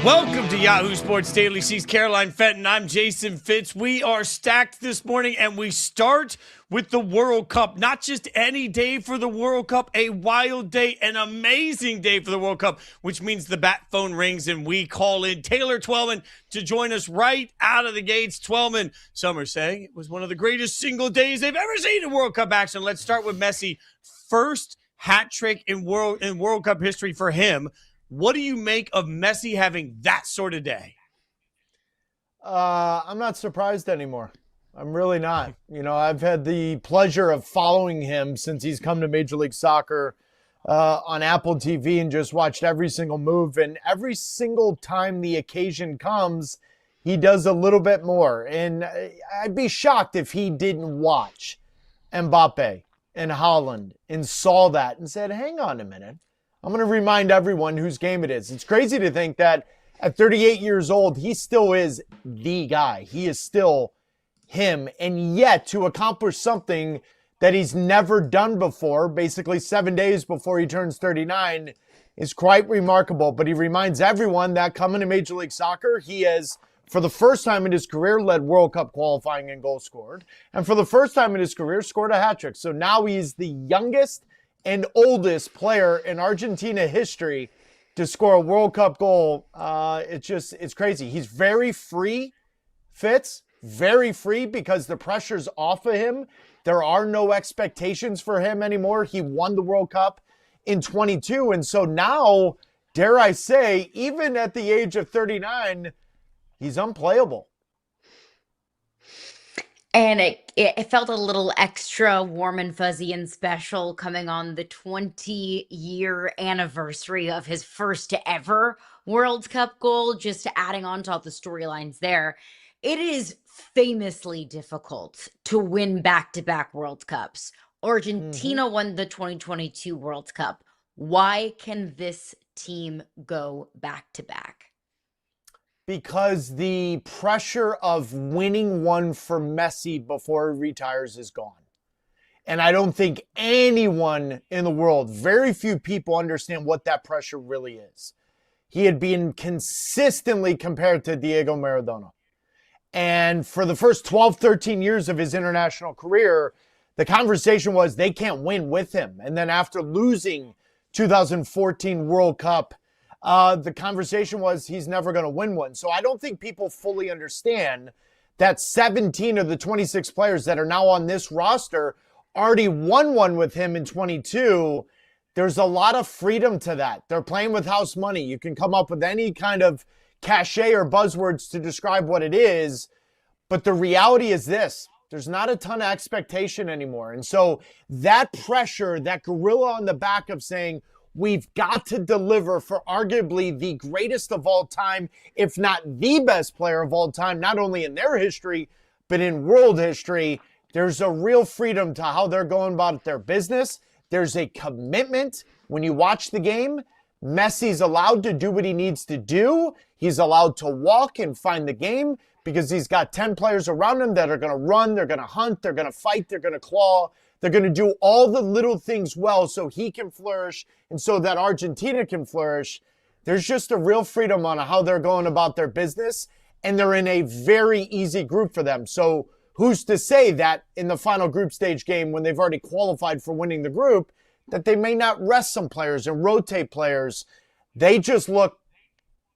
Welcome to Yahoo Sports Daily. She's Caroline Fenton. I'm Jason Fitz. We are stacked this morning, and we start with the World Cup. Not just any day for the World Cup, a wild day, an amazing day for the World Cup, which means the bat phone rings and we call in Taylor Twellman to join us right out of the gates. Twellman, some are saying it was one of the greatest single days they've ever seen in World Cup action. Let's start with Messi. First hat trick in World Cup history for him. What do you make of Messi having that sort of day? I'm not surprised anymore. I'm really not. You know, I've had the pleasure of following him since he's come to Major League Soccer on Apple TV and just watched every single move. And every single time the occasion comes, he does a little bit more. And I'd be shocked if he didn't watch Mbappé and Haaland and saw that and said, hang on a minute. I'm going to remind everyone whose game it is. It's crazy to think that at 38 years old, he still is the guy. He is still him. And yet to accomplish something that he's never done before, basically 7 days before he turns 39, is quite remarkable. But he reminds everyone that coming to Major League Soccer, he has, for the first time in his career, led World Cup qualifying and goals scored. And for the first time in his career, scored a hat trick. So now he's the youngest and oldest player in Argentina history to score a World Cup goal. It's crazy. He's very free, Fitz, very free because the pressure's off of him. There are no expectations for him anymore. He won the World Cup in 22. And so now, dare I say, even at the age of 39, he's unplayable. And it felt a little extra warm and fuzzy and special coming on the 20-year anniversary of his first ever World Cup goal, just adding on to all the storylines there. It is famously difficult to win back-to-back World Cups. Argentina won the 2022 World Cup. Why can this team go back-to-back? Because the pressure of winning one for Messi before he retires is gone. And I don't think anyone in the world, very few people understand what that pressure really is. He had been consistently compared to Diego Maradona. And for the first 12, 13 years of his international career, the conversation was they can't win with him. And then after losing 2014 World Cup, the conversation was he's never going to win one. So I don't think people fully understand that 17 of the 26 players that are now on this roster already won one with him in 22. There's a lot of freedom to that. They're playing with house money. You can come up with any kind of cachet or buzzwords to describe what it is. But the reality is this. There's not a ton of expectation anymore. And so that pressure, that gorilla on the back of saying, we've got to deliver for arguably the greatest of all time, if not the best player of all time, not only in their history, but in world history. There's a real freedom to how they're going about their business. There's a commitment. When you watch the game, Messi's allowed to do what he needs to do. He's allowed to walk and find the game because he's got 10 players around him that are going to run, they're going to hunt, they're going to fight, they're going to claw. They're going to do all the little things well so he can flourish and so that Argentina can flourish. There's just a real freedom on how they're going about their business, and they're in a very easy group for them. So who's to say that in the final group stage game, when they've already qualified for winning the group, that they may not rest some players and rotate players? They just look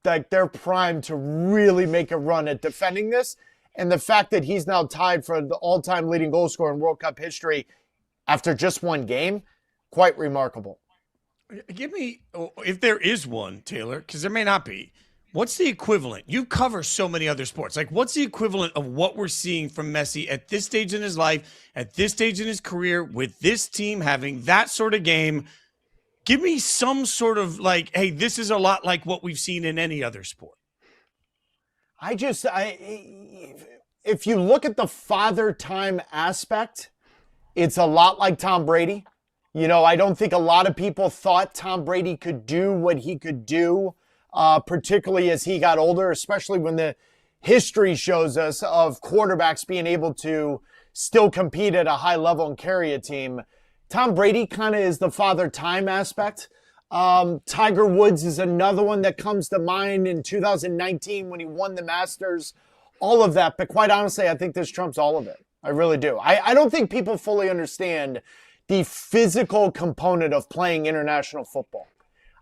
like they're primed to really make a run at defending this. And the fact that he's now tied for the all-time leading goal scorer in World Cup history after just one game, quite remarkable. Give me, if there is one, Taylor, because there may not be, what's the equivalent? You cover so many other sports. Like, what's the equivalent of what we're seeing from Messi at this stage in his life, at this stage in his career, with this team having that sort of game? Give me some sort of like, hey, this is a lot like what we've seen in any other sport. If you look at the father time aspect, it's a lot like Tom Brady. You know, I don't think a lot of people thought Tom Brady could do what he could do, particularly as he got older, especially when the history shows us of quarterbacks being able to still compete at a high level and carry a team. Tom Brady kind of is the father time aspect. Tiger Woods is another one that comes to mind in 2019 when he won the Masters. All of that. But quite honestly, I think this trumps all of it. I really do. I don't think people fully understand the physical component of playing international football.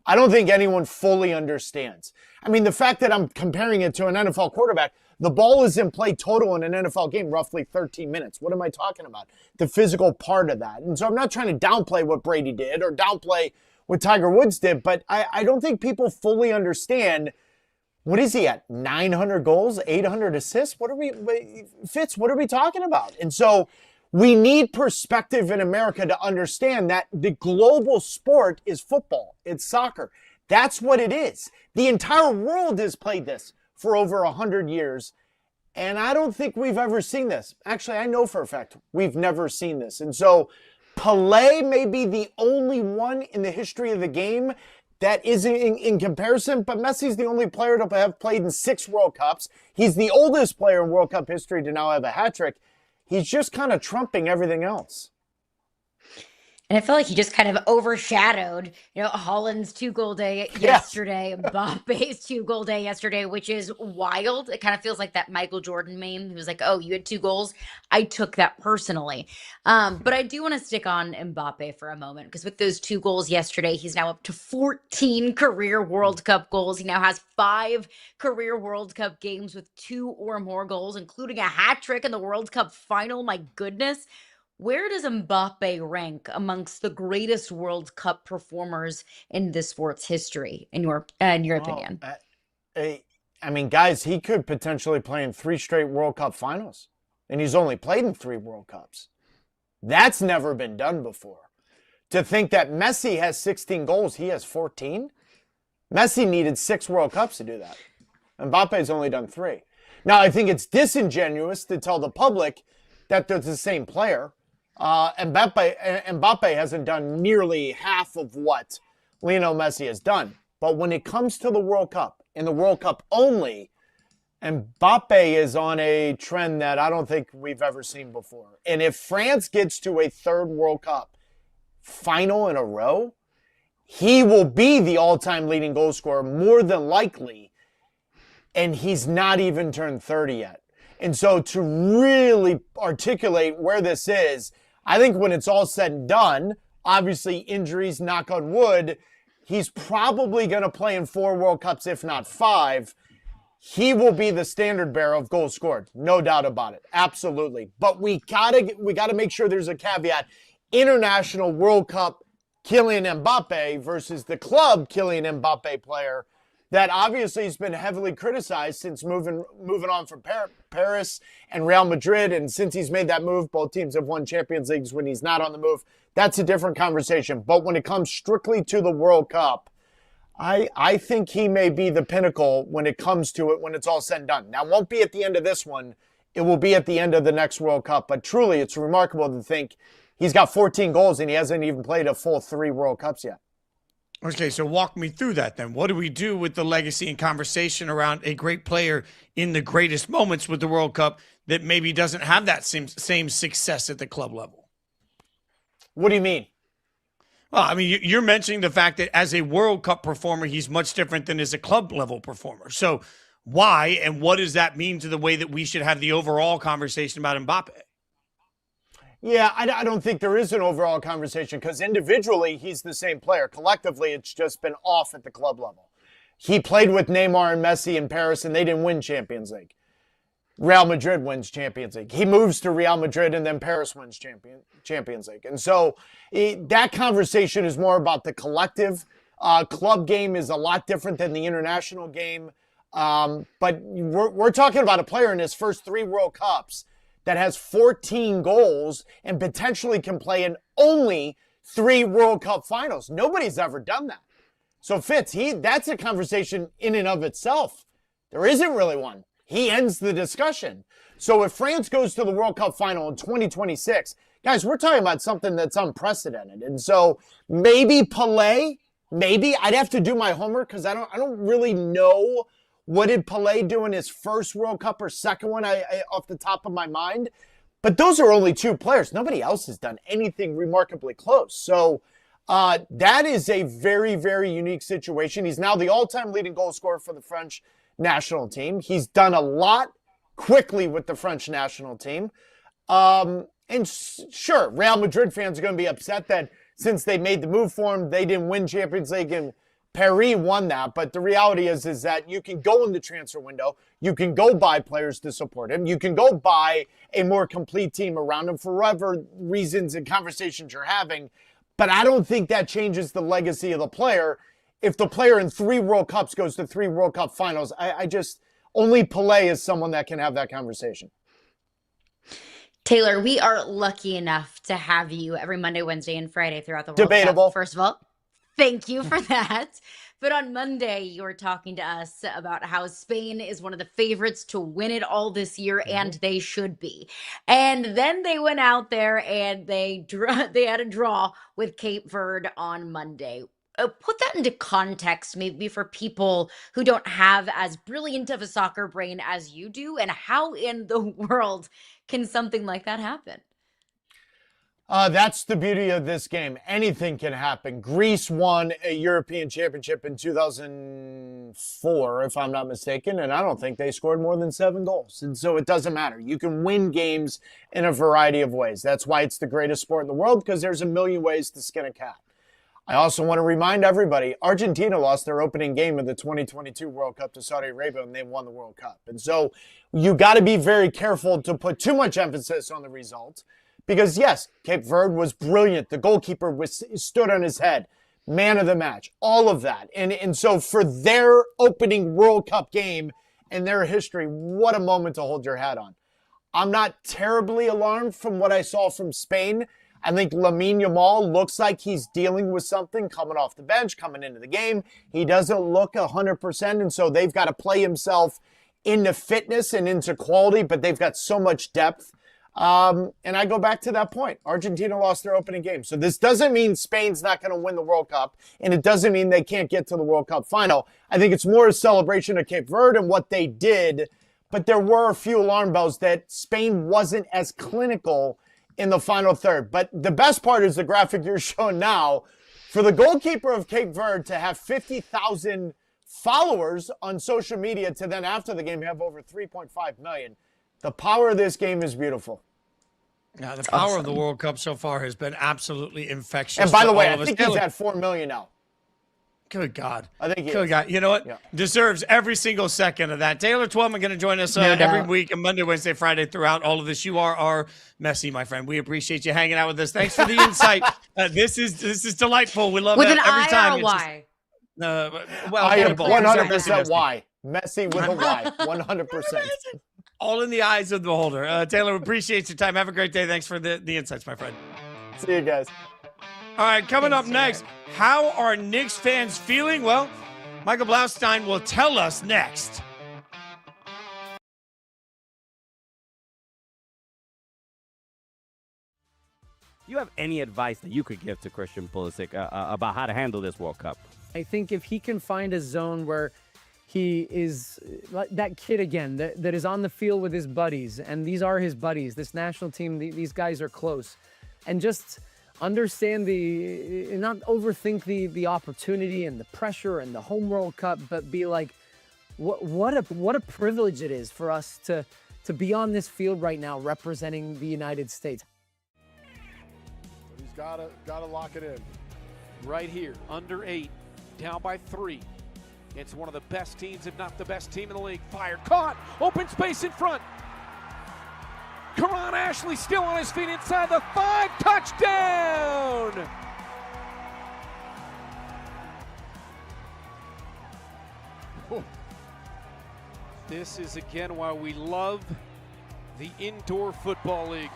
I don't think anyone fully understands. I mean, the fact that I'm comparing it to an NFL quarterback, the ball is in play total in an NFL game, roughly 13 minutes. What am I talking about? The physical part of that. And so I'm not trying to downplay what Brady did or downplay what Tiger Woods did, but I don't think people fully understand. What is he at? 900 goals, 800 assists? Fitz, what are we talking about? And so we need perspective in America to understand that the global sport is football. It's soccer. That's what it is. The entire world has played this for over 100 years. And I don't think we've ever seen this. Actually, I know for a fact we've never seen this. And so Pelé may be the only one in the history of the game that isn't in comparison, but Messi's the only player to have played in 6 World Cups. He's the oldest player in World Cup history to now have a hat trick. He's just kind of trumping everything else. And I feel like he just kind of overshadowed, Haaland's 2-goal day yesterday, Mbappe's 2-goal day yesterday, which is wild. It kind of feels like that Michael Jordan meme. He was like, oh, you had 2 goals. I took that personally. But I do want to stick on Mbappe for a moment, because with those 2 goals yesterday, he's now up to 14 career World Cup goals. He now has 5 career World Cup games with 2 or more goals, including a hat trick in the World Cup final. My goodness. Where does Mbappe rank amongst the greatest World Cup performers in this sport's history, in your opinion? I mean, guys, he could potentially play in 3 straight World Cup finals, and he's only played in 3 World Cups. That's never been done before. To think that Messi has 16 goals, he has 14? Messi needed 6 World Cups to do that. Mbappe's only done 3. Now, I think it's disingenuous to tell the public that they're the same player. Mbappe hasn't done nearly half of what Lionel Messi has done. But when it comes to the World Cup, and the World Cup only, Mbappe is on a trend that I don't think we've ever seen before. And if France gets to a 3rd World Cup final in a row, he will be the all-time leading goal scorer, more than likely. And he's not even turned 30 yet. And so to really articulate where this is, I think when it's all said and done, obviously injuries, knock on wood, he's probably going to play in 4 World Cups, if not 5. He will be the standard bearer of goals scored. No doubt about it. Absolutely. But we gotta make sure there's a caveat. International World Cup Kylian Mbappe versus the club Kylian Mbappe player that obviously has been heavily criticized since moving on from Paris and Real Madrid. And since he's made that move, both teams have won Champions Leagues when he's not on the move. That's a different conversation. But when it comes strictly to the World Cup, I think he may be the pinnacle when it comes to it, when it's all said and done. Now, it won't be at the end of this one. It will be at the end of the next World Cup. But truly, it's remarkable to think he's got 14 goals and he hasn't even played a full 3 World Cups yet. Okay, so walk me through that then. What do we do with the legacy and conversation around a great player in the greatest moments with the World Cup that maybe doesn't have that same success at the club level? What do you mean? Well, I mean, you're mentioning the fact that as a World Cup performer, he's much different than as a club level performer. So why and what does that mean to the way that we should have the overall conversation about Mbappe? Yeah, I don't think there is an overall conversation because individually he's the same player. Collectively, it's just been off at the club level. He played with Neymar and Messi in Paris, and they didn't win Champions League. Real Madrid wins Champions League. He moves to Real Madrid, and then Paris wins Champions League. And so that conversation is more about the collective. Club game is a lot different than the international game. But we're talking about a player in his first 3 World Cups that has 14 goals and potentially can play in only 3 World Cup finals. Nobody's ever done that. So Fitz, that's a conversation in and of itself. There isn't really one. He ends the discussion. So if France goes to the World Cup final in 2026, guys, we're talking about something that's unprecedented. And so maybe Pelé, I'd have to do my homework because I don't really know. What did Pelé do in his first World Cup or second one, off the top of my mind? But those are only 2 players. Nobody else has done anything remarkably close. So That is a very, very unique situation. He's now the all-time leading goal scorer for the French national team. He's done a lot quickly with the French national team. Sure, Real Madrid fans are going to be upset that since they made the move for him, they didn't win Champions League, and Paris won that. But the reality is that you can go in the transfer window, you can go buy players to support him, you can go buy a more complete team around him for whatever reasons and conversations you're having. But I don't think that changes the legacy of the player. If the player in 3 World Cups goes to 3 World Cup finals, only Pelé is someone that can have that conversation. Taylor, we are lucky enough to have you every Monday, Wednesday, and Friday throughout the World Debatable. Cup. First of all, thank you for that. But on Monday, you were talking to us about how Spain is one of the favorites to win it all this year, and they should be. And then they went out there and they had a draw with Cape Verde on Monday. Put that into context, maybe for people who don't have as brilliant of a soccer brain as you do, and how in the world can something like that happen? That's the beauty of this game. Anything can happen. Greece won a European Championship in 2004, if I'm not mistaken, and I don't think they scored more than 7 goals. And so it doesn't matter. You can win games in a variety of ways. That's why it's the greatest sport in the world, because there's a million ways to skin a cat. I also want to remind everybody, Argentina lost their opening game of the 2022 World Cup to Saudi Arabia, and they won the World Cup. And so you got to be very careful to put too much emphasis on the result. Because, yes, Cape Verde was brilliant. The goalkeeper stood on his head. Man of the match. All of that. And so for their opening World Cup game in their history, what a moment to hold your hat on. I'm not terribly alarmed from what I saw from Spain. I think Lamine Yamal looks like he's dealing with something coming off the bench, coming into the game. He doesn't look 100%, and so they've got to play himself into fitness and into quality, but they've got so much depth. And I go back to that point. Argentina lost their opening game. So this doesn't mean Spain's not going to win the World Cup, and it doesn't mean they can't get to the World Cup final. I think it's more a celebration of Cape Verde and what they did, but there were a few alarm bells that Spain wasn't as clinical in the final third. But the best part is the graphic you're showing now. For the goalkeeper of Cape Verde to have 50,000 followers on social media to then after the game have over 3.5 million. The power of this game is beautiful. Yeah, the power of the World Cup so far has been absolutely infectious. And by the way, I think he's at 4 million now. Good God. I think Good God. You know what? Yeah. Deserves every single second of that. Taylor Twellman going to join us every week, on Monday, Wednesday, Friday, throughout all of this. You are our Messi, my friend. We appreciate you hanging out with us. Thanks for the insight. This is delightful. We love with that an every I time. Or a Y? I am 100% Y. Messi with a Y. 100%. All in the eyes of the beholder. Taylor, appreciate your time. Have a great day. Thanks for the insights, my friend. See you guys. All right, coming up next, how are Knicks fans feeling? Well, Michael Blaustein will tell us next. Do you have any advice that you could give to Christian Pulisic about how to handle this World Cup? I think if he can find a zone where he is like that kid again that is on the field with his buddies, and these are his buddies, this national team, these guys are close, and just understand not overthink the opportunity and the pressure and the home World Cup, but be like, what a privilege it is for us to be on this field right now representing the United States. He's gotta lock it in. Right here, under 8, down by 3. It's one of the best teams, if not the best team in the league. Fired, caught, open space in front. Karan Ashley still on his feet inside the 5, touchdown! This is again why we love the indoor football league.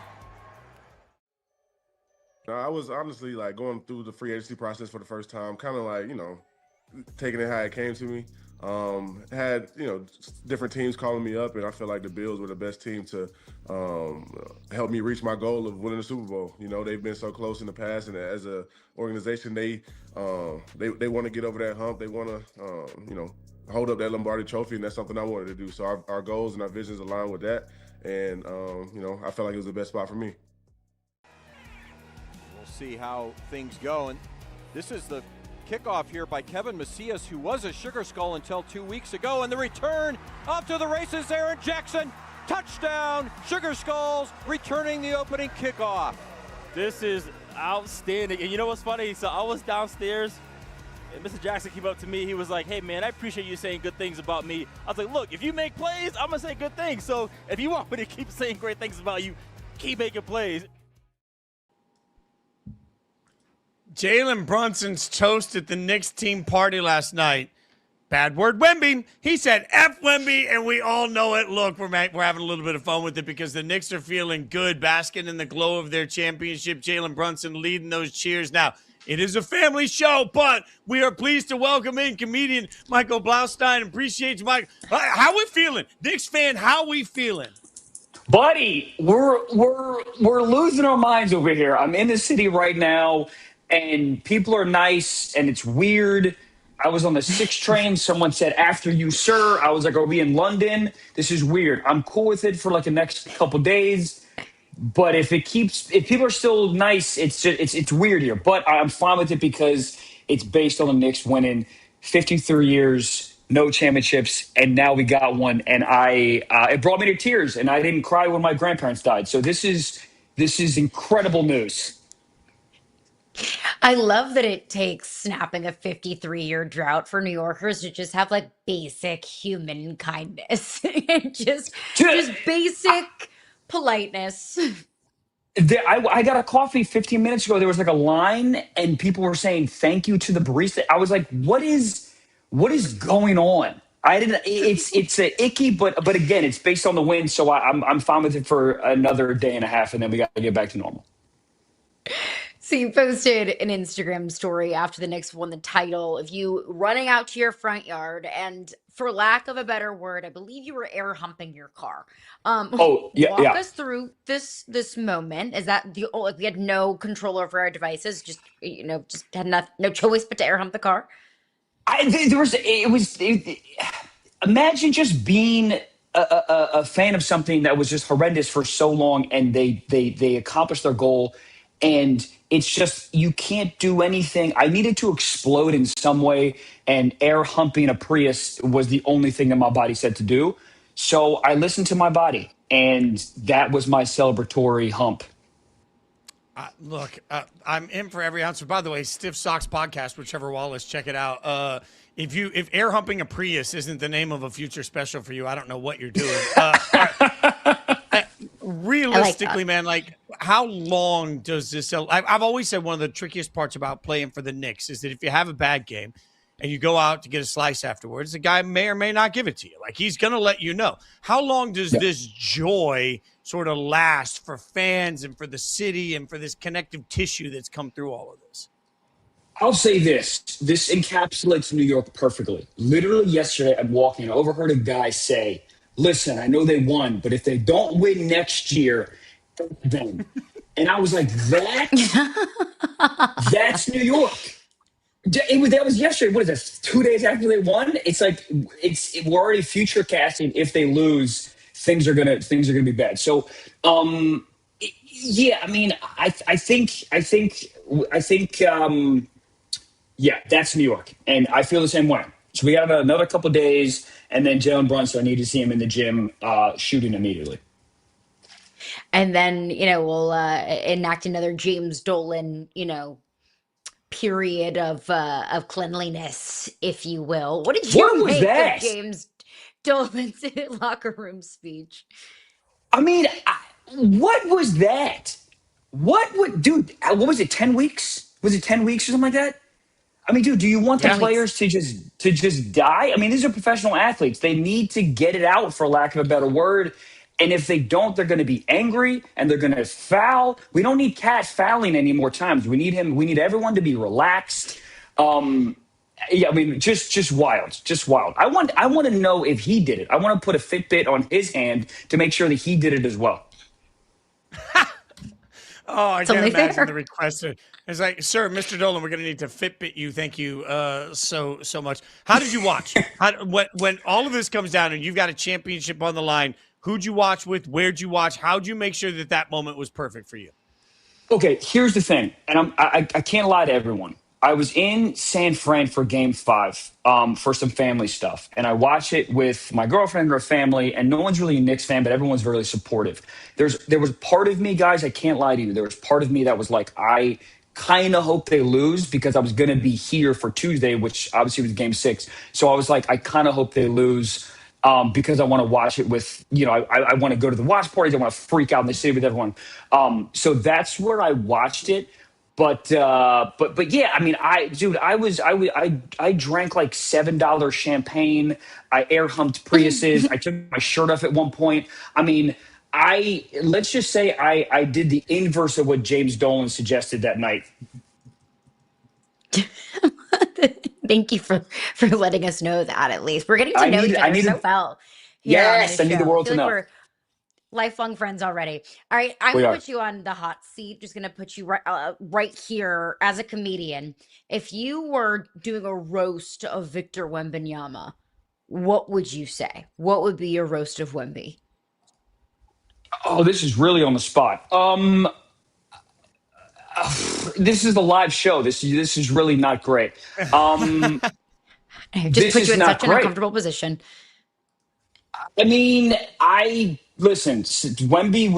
I was honestly like going through the free agency process for the first time, kind of like, taking it how it came to me. Had, different teams calling me up, and I felt like the Bills were the best team to help me reach my goal of winning the Super Bowl. They've been so close in the past, and as an organization, they want to get over that hump. They want to, hold up that Lombardi trophy, and that's something I wanted to do. So our goals and our visions align with that, and, I felt like it was the best spot for me. We'll see how things go. And This is the kickoff here by Kevin Macias, who was a Sugar Skull until 2 weeks ago, and the return up to the races, Aaron Jackson. Touchdown, Sugar Skulls returning the opening kickoff. This is outstanding. And you know what's funny? So I was downstairs, and Mr. Jackson came up to me. He was like, hey, man, I appreciate you saying good things about me. I was like, look, if you make plays, I'm going to say good things. So if you want me to keep saying great things about you, keep making plays. Jalen Brunson's toast at the Knicks team party last night. Bad word, Wemby. He said F Wemby, and we all know it. Look, we're having a little bit of fun with it because the Knicks are feeling good, basking in the glow of their championship. Jalen Brunson leading those cheers. Now, it is a family show, but we are pleased to welcome in comedian Michael Blaustein. Appreciate you, Mike. How we feeling? Knicks fan, how we feeling? Buddy, we're losing our minds over here. I'm in the city right now, and people are nice, and it's weird. I was on the 6 train. Someone said, after you, sir. I was like, are we in London? This is weird. I'm cool with it for like the next couple days. But if people are still nice, it's weird here. But I'm fine with it because it's based on the Knicks winning 53 years, no championships, and now we got one. And it brought me to tears, and I didn't cry when my grandparents died. So this is incredible news. I love that it takes snapping a 53-year drought for New Yorkers to just have like basic human kindness and just basic politeness. I got a coffee 15 minutes ago. There was like a line and people were saying thank you to the barista. I was like, what is going on? It's a icky, but again, it's based on the win. So I'm fine with it for another day and a half, and then we got to get back to normal. So you posted an Instagram story after the Knicks won the title of you running out to your front yard, and for lack of a better word, I believe you were air humping your car. Walk us through this moment. Is that we had no control over our devices, just had no choice but to air hump the car? Imagine just being a fan of something that was just horrendous for so long, and they accomplished their goal. And it's just, you can't do anything. I needed to explode in some way, and air humping a Prius was the only thing that my body said to do. So I listened to my body, and that was my celebratory hump. Look, I'm in for every ounce. By the way, Stiff Socks Podcast, whichever Wallace, check it out. If air humping a Prius isn't the name of a future special for you, I don't know what you're doing. Realistically, man, like, how long does this? I've always said one of the trickiest parts about playing for the Knicks is that if you have a bad game and you go out to get a slice afterwards, the guy may or may not give it to you. Like, he's going to let you know. How long does this joy sort of last for fans and for the city and for this connective tissue that's come through all of this? I'll say this. This encapsulates New York perfectly. Literally yesterday, I'm walking. I overheard a guy say, listen, I know they won, but if they don't win next year, then. And I was like, that's New York. That was yesterday. What is that? 2 days after they won? It's like we're already future casting. If they lose, things are gonna be bad. So, yeah. I mean, I think, that's New York, and I feel the same way. So we got another couple of days, and then Jalen Brunson, I need to see him in the gym shooting immediately. And then, we'll enact another James Dolan, period of cleanliness, if you will. What did you make of James Dolan's locker room speech? I mean, what was that? What was it, 10 weeks? Was it 10 weeks or something like that? I mean, dude, do you want the players to just die? I mean, these are professional athletes. They need to get it out, for lack of a better word. And if they don't, they're going to be angry and they're going to foul. We don't need Cat fouling any more times. We need everyone to be relaxed. I mean, just wild. I want to know if he did it. I want to put a Fitbit on his hand to make sure that he did it as well. Oh, I can't imagine the request. It's like, sir, Mr. Dolan, we're going to need to Fitbit you. Thank you so much. How did you watch? When all of this comes down and you've got a championship on the line, who'd you watch with? Where'd you watch? How'd you make sure that moment was perfect for you? Okay, here's the thing, and I can't lie to everyone. I was in San Fran for Game 5 for some family stuff, and I watched it with my girlfriend and her family. And no one's really a Knicks fan, but everyone's really supportive. There was part of me, guys. I can't lie to you. There was part of me that was like, I kind of hope they lose because I was going to be here for Tuesday, which obviously was Game 6. So I was like, I kind of hope they lose. Because I want to watch it with, I want to go to the watch parties. I want to freak out in the city with everyone. So that's where I watched it. But yeah, I mean, I drank like $7 champagne. I air humped Priuses. I took my shirt off at one point. I mean, let's just say I did the inverse of what James Dolan suggested that night. Thank you for letting us know that. At least we're getting to know each other so well. Yes, I need the world to know. We're lifelong friends already. All right, I'm gonna put you on the hot seat. Just gonna put you right here as a comedian. If you were doing a roast of Victor Wembanyama, what would you say? What would be your roast of Wemby? Oh, this is really on the spot. This is the live show. This is really not great. Just put you in such an uncomfortable position. I mean, listen. Wemby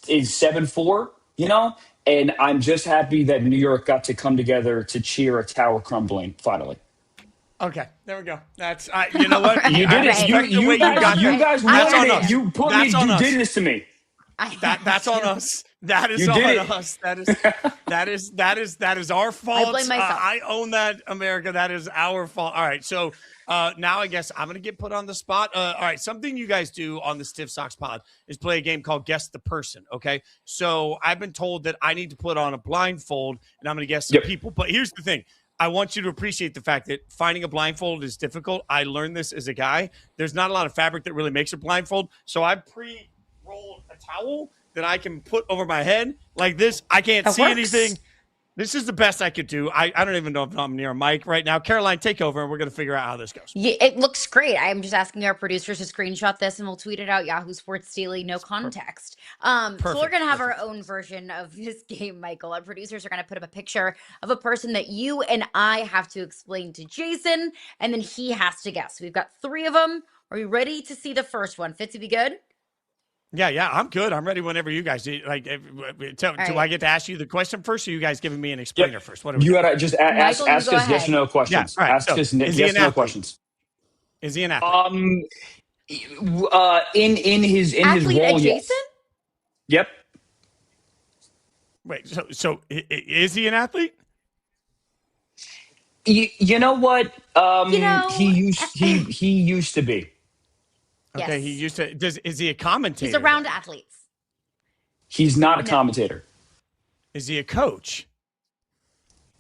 is 7'4", and I'm just happy that New York got to come together to cheer a tower crumbling finally. Okay, there we go. That's you know what you did it. You guys wanted it. You put me. You did this to me. That's on us. That is on us. That is our fault. I blame myself. I own that, America. That is our fault. All right, so now I guess I'm gonna get put on the spot. All right, something you guys do on the Stiff Sox Pod is play a game called Guess the Person. Okay, so I've been told that I need to put on a blindfold and I'm gonna guess some people. But here's the thing. I want you to appreciate the fact that finding a blindfold is difficult. I learned this as a guy. There's not a lot of fabric that really makes a blindfold, so I roll a towel that I can put over my head like this. I can't see anything. This is the best I could do. I don't even know if I'm near a mic right now. Caroline, take over, and we're going to figure out how this goes. Yeah, it looks great. I'm just asking our producers to screenshot this, and we'll tweet it out. Yahoo Sports Daily, no context. So we're going to have our own version of this game, Michael. Our producers are going to put up a picture of a person that you and I have to explain to Jason, and then he has to guess. We've got 3 of them. Are you ready to see the first one? Fitzy, be good? Yeah, I'm good. I'm ready whenever you guys do. Like, do I get to ask you the question first, or are you guys giving me an explainer first? What you gotta just ask us yes or no questions. Yeah, right. Ask us yes or no questions. Is he an athlete? In his role, yes. Yep. Wait, so is he an athlete? You know what? He used to be. Okay, yes. he used to. Is he a commentator? He's around athletes. He's not a commentator. Is he a coach?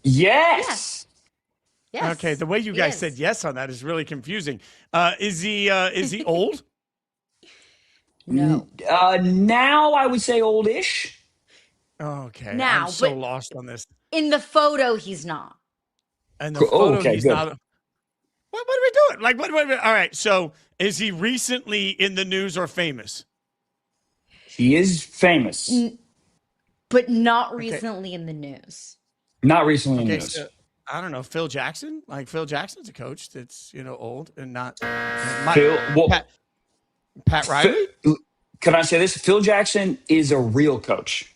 Yes. Yes. Okay, the way you guys said yes on that is really confusing. Is he old? No. Now I would say oldish. Okay. Now, I'm so lost on this. In the photo, he's not. And the photo, he's not. What are we doing? Like, what? All right. So, is he recently in the news or famous? He is famous, but not recently in the news. Not recently in the news. So, I don't know. Phil Jackson. Like, Phil Jackson's a coach that's old and not. Pat Riley. Can I say this? Phil Jackson is a real coach.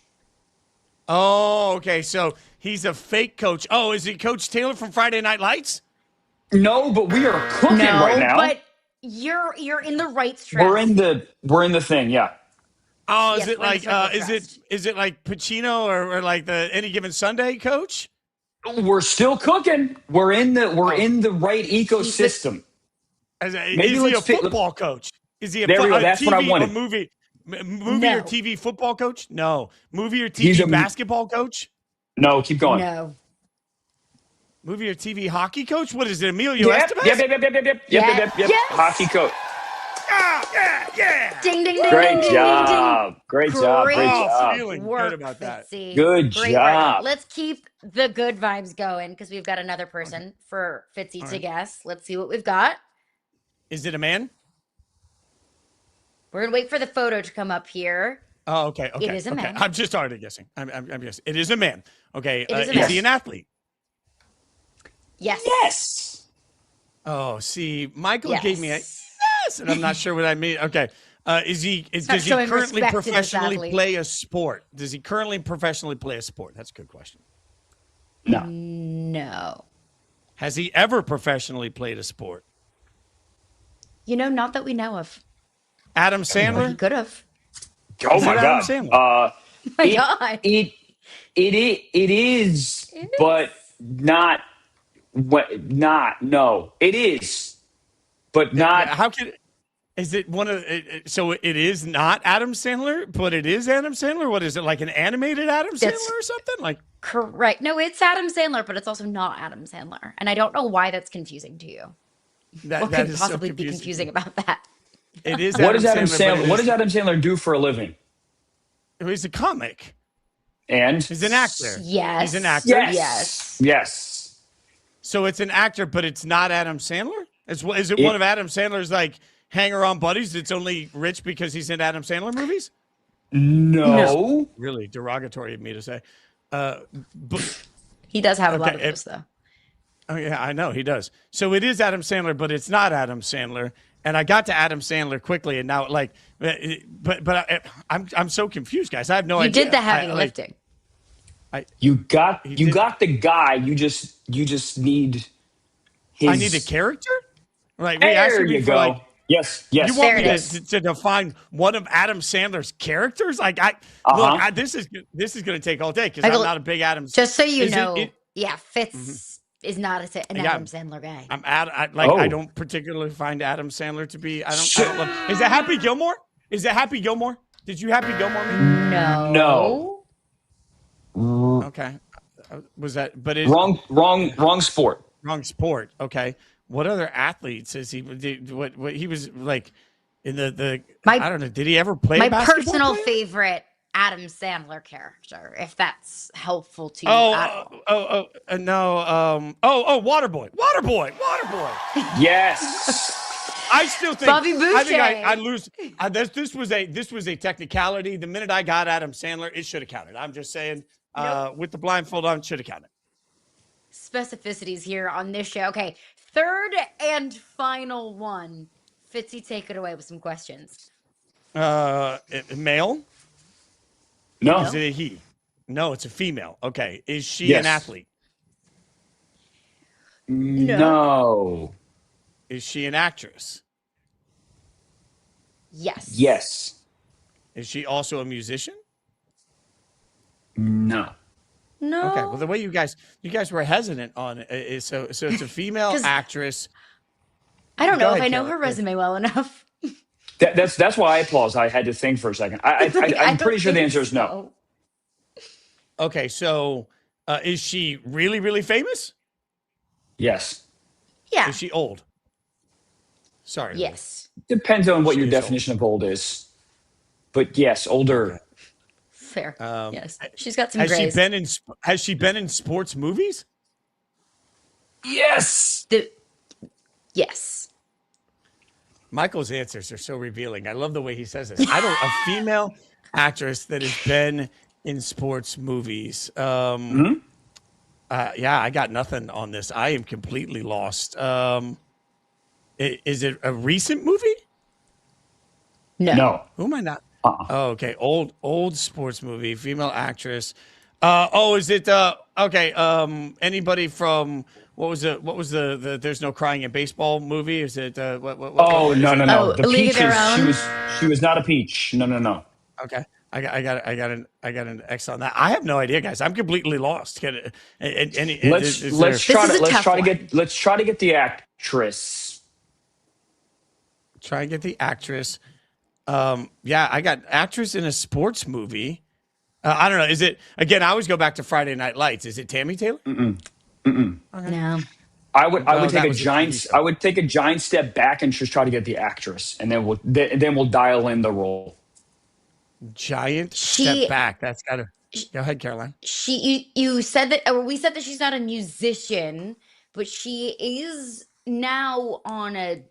Oh, okay. So he's a fake coach. Oh, is he Coach Taylor from Friday Night Lights? No, but we are cooking right now. But you're in the right track. We're in the thing, yeah. Oh, is it like is it like Pacino or like the Any Given Sunday coach? We're still cooking. We're in the right ecosystem. Is he a football coach? Is he a That's TV what I wanted. or movie or TV football coach? No. Movie or TV basketball coach? No, keep going. No. Movie or TV hockey coach? What is it, Emilio Estevez? Yep. Yes. Hockey coach. Yeah. Ding, ding, ding, Great ding, job. Ding, ding. Great job. Feeling good about that. Good job. Let's keep the good vibes going because we've got another person for Fitzy to guess. Let's see what we've got. Is it a man? We're going to wait for the photo to come up here. Oh, okay. It is a man. I'm just already guessing. I'm guessing. It is a man. Okay. It is a Is man. he an athlete? Yes. Yes. Oh, see, Michael gave me a Yes. yes, and I'm not sure what I mean. Okay. Does he showing currently respect to this professionally athlete. play a sport? Does he currently professionally play a sport? That's a good question. No. No. Has he ever professionally played a sport? Not that we know of. Adam But he Sandler? could have. Oh Is it my Adam God. Sandler? My God. It is, but not. No. It is, but not. How can? Is it one of? So it is not Adam Sandler, but it is Adam Sandler. What is it, like an animated Adam Sandler That's- or something? Like Correct. No, it's Adam Sandler, but it's also not Adam Sandler. And I don't know why that's confusing to you. that? What That could is so possibly be confusing about that? It is. What does Adam but Sandler? it What is- does Adam Sandler do for a living? He's a comic. And He's an actor. Yes. He's an actor. yes, Yes. yes. So it's an actor, but it's not Adam Sandler. Is it one of Adam Sandler's like hanger-on buddies that's only rich because he's in Adam Sandler movies? No. Really derogatory of me to say. But He does have a lot Okay, of those, though. oh yeah, I know he does. So it is Adam Sandler, but it's not Adam Sandler. And I got to Adam Sandler quickly, and now I'm so confused, guys. I have no You idea. did the heavy I- lifting. You got did. the guy. You just need his. I need a character. Right? We There asking me you for go. like. Yes. You want There me it is. to define one of Adam Sandler's characters? Like Uh-huh. this is going to take all day because Michael, I'm not a big Adam. Just so you Is it- know, it- Fitz is not an Yeah. Adam Sandler guy. I don't particularly find Adam Sandler to be. I don't love. Is it Happy Gilmore? Is it Happy Gilmore? Did you Happy Gilmore me? No. Okay. Was that? But it's Wrong sport. wrong sport. Okay. What other athletes is he? What he was like in the? My- I don't know. Did he ever play? My a basketball personal player? favorite Adam Sandler character, if that's helpful to you at all. No. Waterboy. Yes. I still think Bobby I think Boucher. I lose. This was a technicality. The minute I got Adam Sandler, it should have counted. I'm just saying, with the blindfold on, should have counted. Specificities here on this show. Okay, third and final one. Fitzy, take it away with some questions. Male? No. Is it a he? No, it's a female. Okay. Is she Yes. an athlete? No. Is she an actress? Yes. Yes. Is she also a musician? No. No. Okay. Well, the way you guys were hesitant on it is so it's a female 'Cause- actress. I don't know Go if I ahead, know Kelly. her resume well enough. That's why I paused. I had to think for a second. I'm don't pretty sure the think answer is no. so. Okay. So is she really, really famous? Yes. Yeah. Is she old? Sorry. Yes. Depends on what She your is old. definition of old is. But yes, older. Fair. Um, Yes. She's got some Has grays. she been in sports movies? Yes. Yes. Michael's answers are so revealing. I love the way he says this. A female actress that has been in sports movies. Yeah, I got nothing on this. I am completely lost. Is it a recent movie? No. Who am I not? Uh-uh. Oh, okay. Old sports movie, female actress. Is it anybody from what was the There's No Crying in Baseball movie? Is it what Oh, no. Oh, The League of peach Their Own? she was not a peach. No. Okay. I got an X on that. I have no idea, guys. I'm completely lost. Let's try to get the actress. Try and get the actress. Yeah, I got actress in a sports movie. I don't know. Is it again? I always go back to Friday Night Lights. Is it Tammy Taylor? No. I would that take a was a giant. TV show. I would take a giant step back and just try to get the actress, and then we'll dial in the role. Giant She- step back. That's gotta go ahead, Caroline. You said that, or we said that she's not a musician, but she is now on a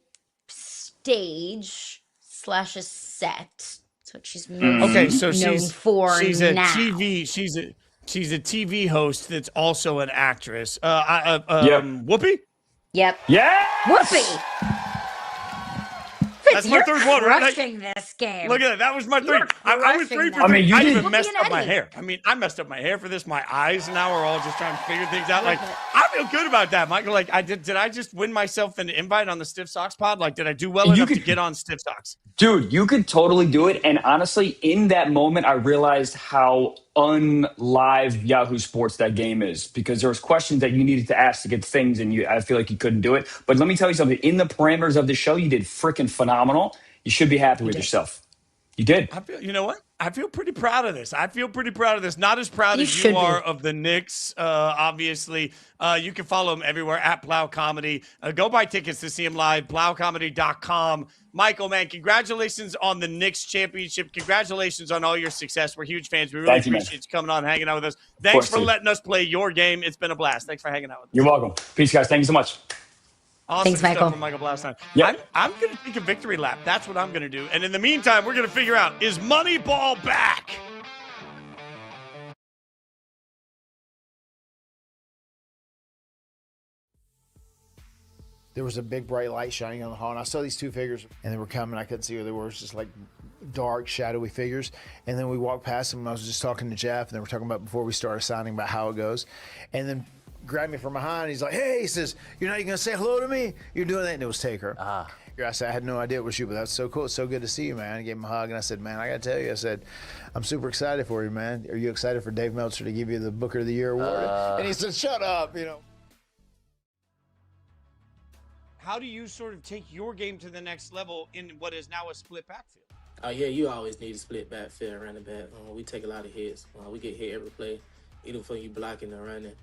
stage / a set. That's what she's Okay, so known she's for a now. TV. She's a She's a TV host that's also an actress. Yep. Whoopi? Yep. Yes! Whoopee. That's my third one, right? Crushing this game. Look at that. That was my three. You're I was 3 for 3. crushing I mean, you I did- even messed Whoopi and up my Eddie. hair. I mean, I messed up my hair for this. My eyes now are all just trying to figure things out. Like, I feel good about that, Michael. Like, did I just win myself an invite on the Stiff Socks pod? Like, did I do well enough to get on Stiff Socks? Dude, you could totally do it. And honestly, in that moment, I realized how unlive Yahoo Sports that game is, because there was questions that you needed to ask to get things, and I feel like you couldn't do it. But let me tell you something. In the parameters of the show, you did freaking phenomenal. You should be happy with yourself. You did. You know what? I feel pretty proud of this. Not as proud You as should you are be. of the Knicks, obviously. You can follow him everywhere at Blau Comedy. Go buy tickets to see him live, blaucomedy.com. Michael, man, congratulations on the Knicks championship. Congratulations on all your success. We're huge fans. We really Thank you, man. appreciate you coming on and hanging out with us. Thanks course, for dude. letting us play your game. It's been a blast. Thanks for hanging out with us. You're welcome. Peace, guys. Thank you so much. Awesome Thanks, stuff Michael. from Michael Blaustein. Yep. I'm going to take a victory lap. That's what I'm going to do. And in the meantime, we're going to figure out, is Moneyball back? There was a big bright light shining on the hall, and I saw these two figures, and they were coming. I couldn't see who they were. It was just like dark, shadowy figures. And then we walked past them, and I was just talking to Jeff, and they were talking about before we started signing about how it goes. And then grabbed me from behind. He's like, "Hey," he says, "you're not even gonna say hello to me? You're doing that?" And it was Taker. I said, "I had no idea it was you, but that's so cool. It's so good to see you, man." I gave him a hug, and I said, "Man, I gotta tell you," I said, "I'm super excited for you, man. Are you excited for Dave Meltzer to give you the Booker of the Year award?" And he said, "Shut up," you know. How do you sort of take your game to the next level in what is now a split backfield? Yeah, you always need a split backfield running back. We take a lot of hits. We get hit every play, either for you blocking or running.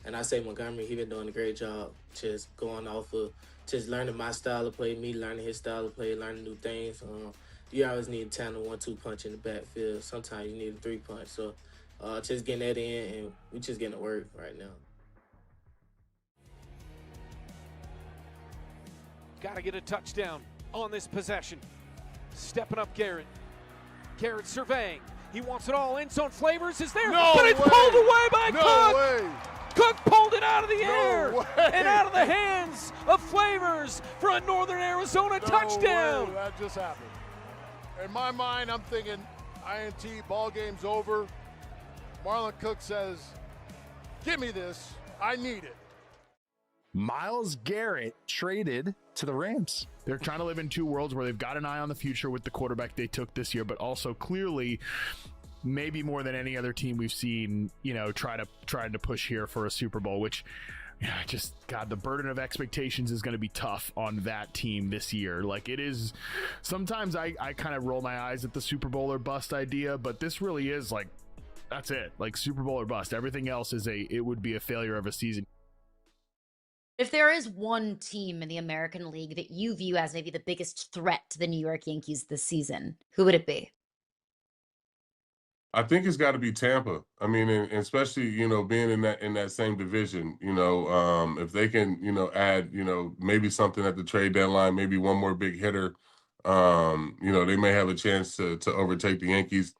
And I say Montgomery, he been doing a great job just going off of just learning my style of play, me learning his style of play, learning new things. You always need a tandem 1-2 punch in the backfield. Sometimes you need a 3-punch. So just getting that in, and we just getting to work right now. Got to get a touchdown on this possession. Stepping up Garrett. Garrett surveying. He wants it all. End zone Flavors is there, but it's pulled away by Cook. Cook pulled it out of the air and out of the hands of Flavors for a Northern Arizona touchdown. That just happened. In my mind, I'm thinking INT, ball game's over. Marlon Cook says, "Give me this. I need it." Myles Garrett traded to the Rams. They're trying to live in two worlds where they've got an eye on the future with the quarterback they took this year, but also clearly, maybe more than any other team we've seen, trying to push here for a Super Bowl, which God, the burden of expectations is going to be tough on that team this year. Like, it is, sometimes I kind of roll my eyes at the Super Bowl or bust idea, but this really is like, that's it. Like, Super Bowl or bust. Everything else it would be a failure of a season. If there is one team in the American League that you view as maybe the biggest threat to the New York Yankees this season, who would it be? I think it's got to be Tampa. I mean, and especially, being in that same division, if they can, add, maybe something at the trade deadline, maybe one more big hitter, they may have a chance to overtake the Yankees.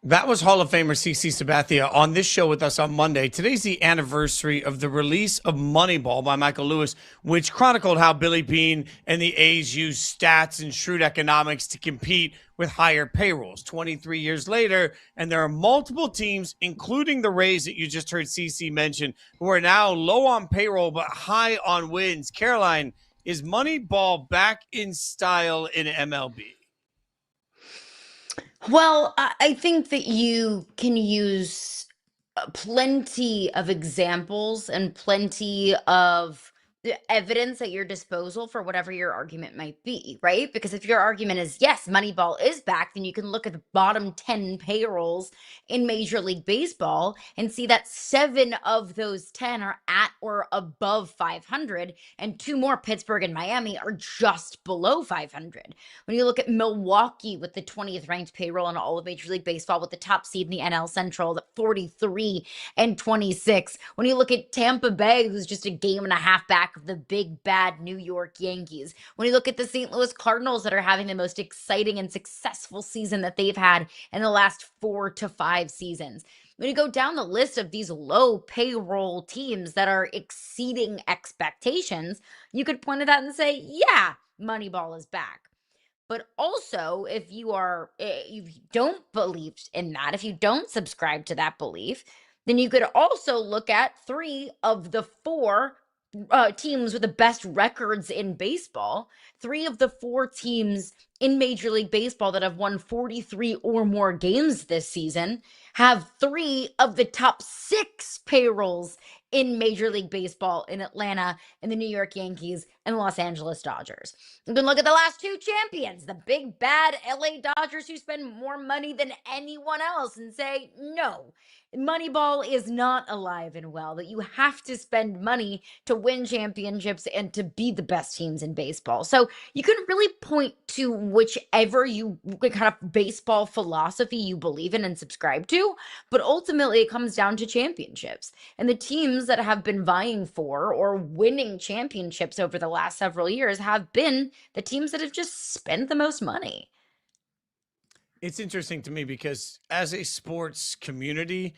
That was Hall of Famer CC Sabathia on this show with us on Monday. Today's the anniversary of the release of Moneyball by Michael Lewis, which chronicled how Billy Beane and the A's used stats and shrewd economics to compete with higher payrolls. 23 years later, and there are multiple teams, including the Rays that you just heard CC mention, who are now low on payroll but high on wins. Caroline, is Moneyball back in style in MLB? Well, I think that you can use plenty of examples and plenty of evidence at your disposal for whatever your argument might be, right? Because if your argument is, yes, Moneyball is back, then you can look at the bottom 10 payrolls in Major League Baseball and see that 7 of those 10 are at or above 500, and 2 more, Pittsburgh and Miami, are just below 500. When you look at Milwaukee with the 20th ranked payroll in all of Major League Baseball, with the top seed in the NL Central at 43 and 26. When you look at Tampa Bay, who's just a game and a half back back of the big bad New York Yankees. When you look at the St. Louis Cardinals that are having the most exciting and successful season that they've had in the last 4 to 5 seasons. When you go down the list of these low payroll teams that are exceeding expectations, you could point at that and say, yeah, Moneyball is back. But also, if you don't believe in that, if you don't subscribe to that belief, then you could also look at 3 of the 4 teams with the best records in baseball. 3 of the 4 teams in Major League Baseball that have won 43 or more games this season have 3 of the top 6 payrolls in Major League Baseball in Atlanta and the New York Yankees and the Los Angeles Dodgers. You can look at the last 2 champions, the big bad LA Dodgers who spend more money than anyone else, and say, no, Moneyball is not alive and well, that you have to spend money to win championships and to be the best teams in baseball. So you can really point to whichever kind of baseball philosophy you believe in and subscribe to, but ultimately it comes down to championships. And the teams that have been vying for or winning championships over the last several years have been the teams that have just spent the most money. It's interesting to me because as a sports community,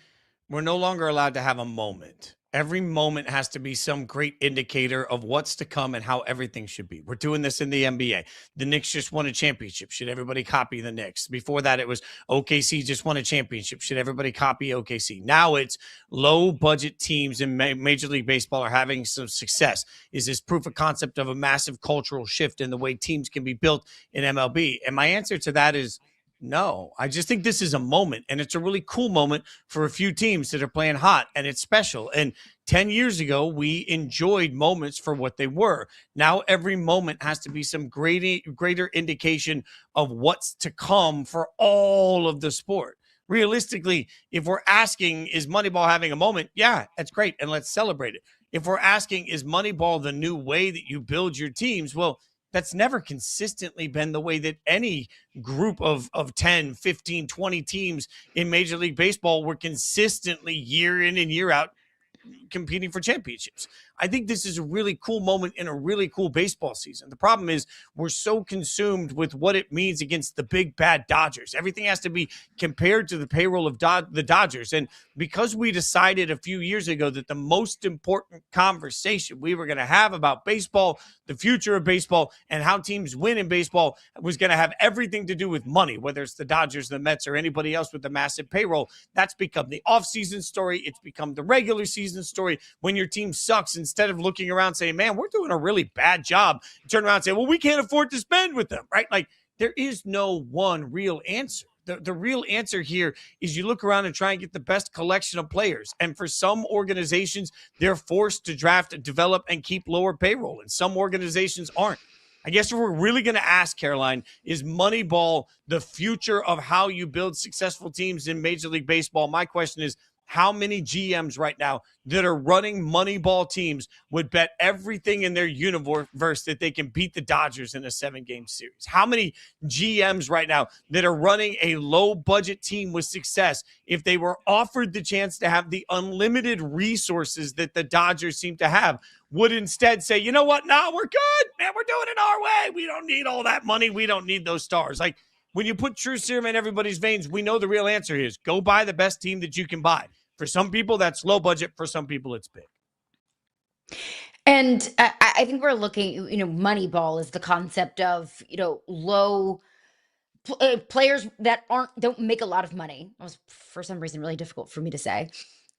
we're no longer allowed to have a moment. Every moment has to be some great indicator of what's to come and how everything should be. We're doing this in the NBA. The Knicks just won a championship. Should everybody copy the Knicks? Before that, it was OKC just won a championship. Should everybody copy OKC? Now it's low budget teams in Major League Baseball are having some success. Is this proof of concept of a massive cultural shift in the way teams can be built in MLB? And my answer to that is no. I just think this is a moment, and it's a really cool moment for a few teams that are playing hot, and it's special. And 10 years ago, we enjoyed moments for what they were. Now every moment has to be some greater indication of what's to come for all of the sport. Realistically, if we're asking, is Moneyball having a moment? Yeah, that's great, and let's celebrate it. If we're asking, is Moneyball the new way that you build your teams? Well, that's never consistently been the way that any group of 10, 15, 20 teams in Major League Baseball were consistently year in and year out competing for championships. I think this is a really cool moment in a really cool baseball season. The problem is we're so consumed with what it means against the big bad Dodgers. Everything has to be compared to the payroll of the Dodgers. And because we decided a few years ago that the most important conversation we were going to have about baseball, the future of baseball, and how teams win in baseball was going to have everything to do with money, whether it's the Dodgers, the Mets, or anybody else with a massive payroll, that's become the offseason story. It's become the regular season story. When your team sucks, instead of looking around saying, man, we're doing a really bad job, turn around and say, well, we can't afford to spend with them, right? Like, there is no one real answer. The real answer here is you look around and try and get the best collection of players. And for some organizations, they're forced to draft, develop, and keep lower payroll. And some organizations aren't. I guess if we're really going to ask, Caroline, is Moneyball the future of how you build successful teams in Major League Baseball? My question is, how many GMs right now that are running Moneyball teams would bet everything in their universe that they can beat the Dodgers in a 7-game series? How many GMs right now that are running a low-budget team with success, if they were offered the chance to have the unlimited resources that the Dodgers seem to have, would instead say, you know what? No, we're good, man. We're doing it our way. We don't need all that money. We don't need those stars. Like, when you put true serum in everybody's veins, we know the real answer is go buy the best team that you can buy. For some people, that's low budget. For some people, it's big. And I think we're looking, Moneyball is the concept of, low players that don't make a lot of money. That was, for some reason, really difficult for me to say.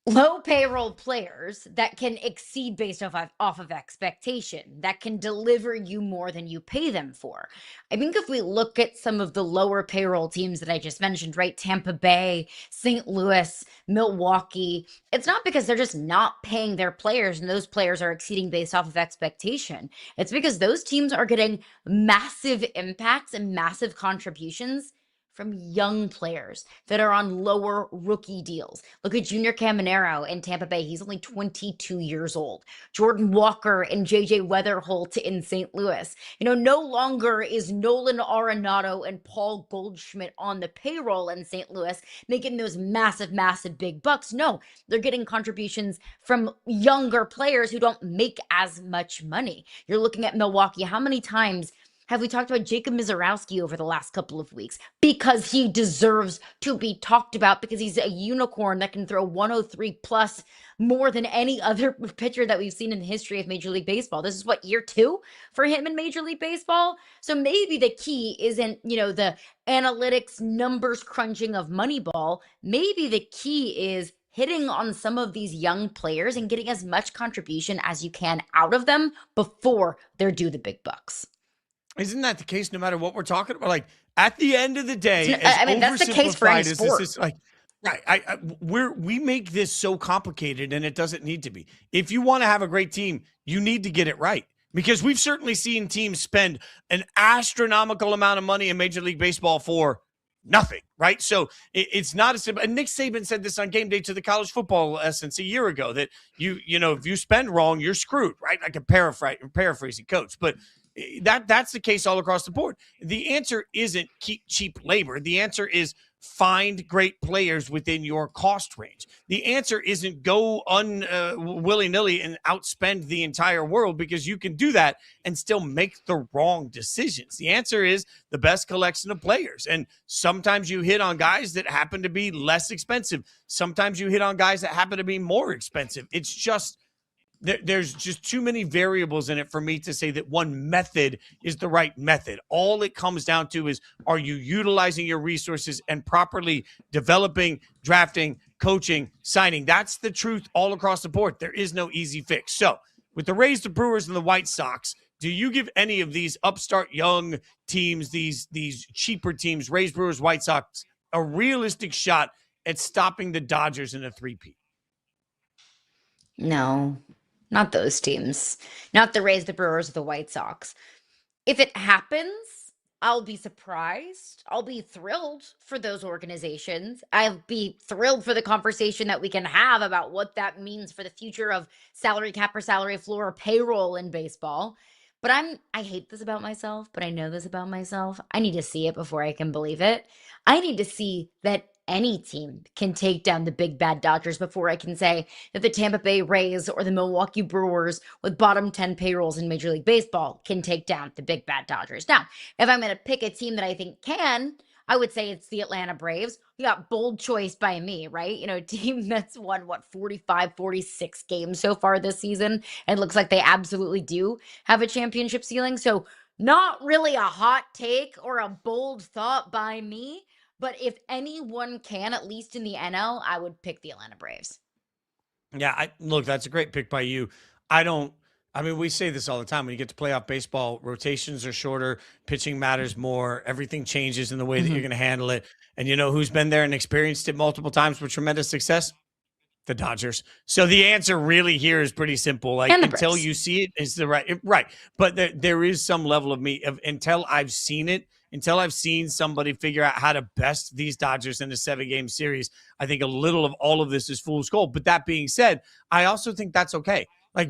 Low payroll players that can exceed based off of expectation, that can deliver you more than you pay them for. I think if we look at some of the lower payroll teams that I just mentioned, right? Tampa Bay, St. Louis, Milwaukee, it's not because they're just not paying their players and those players are exceeding based off of expectation. It's because those teams are getting massive impacts and massive contributions from young players that are on lower rookie deals. Look at Junior Caminero in Tampa Bay. He's only 22 years old. Jordan Walker and JJ Weatherholt in St. Louis. No longer is Nolan Arenado and Paul Goldschmidt on the payroll in St. Louis making those massive, massive big bucks. No, they're getting contributions from younger players who don't make as much money. You're looking at Milwaukee. How many times have we talked about Jacob Mizorowski over the last couple of weeks? Because he deserves to be talked about, because he's a unicorn that can throw 103 plus more than any other pitcher that we've seen in the history of Major League Baseball. This is what, year 2 for him in Major League Baseball? So maybe the key isn't, the analytics numbers crunching of Moneyball. Maybe the key is hitting on some of these young players and getting as much contribution as you can out of them before they're due the big bucks. Isn't that the case no matter what we're talking about? Like, at the end of the day, that's the case for any sport. We make this so complicated, and it doesn't need to be. If you want to have a great team, you need to get it right. Because we've certainly seen teams spend an astronomical amount of money in Major League Baseball for nothing, right? So it's not as simple. And Nick Saban said this on Game Day to the College Football Essence a year ago, that if you spend wrong, you're screwed, right? Like a paraphrasing coach, but that's the case all across the board. The answer isn't keep cheap labor. The answer is find great players within your cost range. The answer isn't go willy-nilly and outspend the entire world, because you can do that and still make the wrong decisions. The answer is the best collection of players. And sometimes you hit on guys that happen to be less expensive. Sometimes you hit on guys that happen to be more expensive. It's just there's just too many variables in it for me to say that one method is the right method. All it comes down to is, are you utilizing your resources and properly developing, drafting, coaching, signing? That's the truth all across the board. There is no easy fix. So with the Rays, the Brewers, and the White Sox, do you give any of these upstart young teams, these cheaper teams, Rays, Brewers, White Sox, a realistic shot at stopping the Dodgers in a three-peat? No. Not those teams. Not the Rays, the Brewers, or the White Sox. If it happens, I'll be surprised. I'll be thrilled for those organizations. I'll be thrilled for the conversation that we can have about what that means for the future of salary cap or salary floor or payroll in baseball. But I hate this about myself, but I know this about myself. I need to see it before I can believe it. I need to see that any team can take down the big bad Dodgers before I can say that the Tampa Bay Rays or the Milwaukee Brewers with bottom 10 payrolls in Major League Baseball can take down the big bad Dodgers. Now, if I'm going to pick a team that I think can, I would say it's the Atlanta Braves. You got bold choice by me, right? A team that's won, 45, 46 games so far this season. And it looks like they absolutely do have a championship ceiling. So not really a hot take or a bold thought by me. But if anyone can, at least in the NL, I would pick the Atlanta Braves. Yeah, look, that's a great pick by you. We say this all the time. When you get to playoff baseball, rotations are shorter, pitching matters more, everything changes in the way that you're going to handle it. And you know who's been there and experienced it multiple times with tremendous success? The Dodgers. So the answer really here is pretty simple. Like, until Braves. You see it, is the right. But there is some level of until I've seen it, until I've seen somebody figure out how to best these Dodgers in a 7-game series, I think a little of all of this is fool's gold. But that being said, I also think that's okay. Like,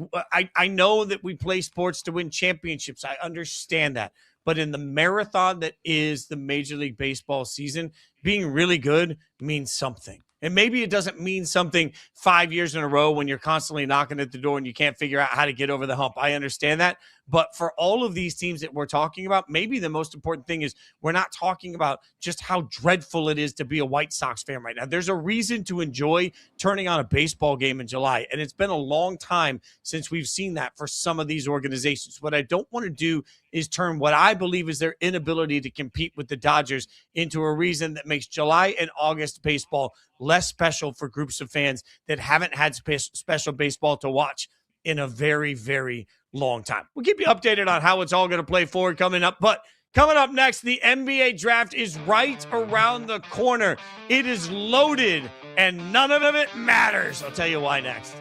I know that we play sports to win championships. I understand that. But in the marathon that is the Major League Baseball season, being really good means something. And maybe it doesn't mean something 5 years in a row when you're constantly knocking at the door and you can't figure out how to get over the hump. I understand that. But for all of these teams that we're talking about, maybe the most important thing is we're not talking about just how dreadful it is to be a White Sox fan right now. There's a reason to enjoy turning on a baseball game in July. And it's been a long time since we've seen that for some of these organizations. What I don't want to do is turn what I believe is their inability to compete with the Dodgers into a reason that makes July and August baseball less special for groups of fans that haven't had special baseball to watch in a very, very long time. We'll keep you updated on how it's all going to play forward coming up. But coming up next, the NBA draft is right around the corner. It is loaded, and none of it matters. I'll tell you why next.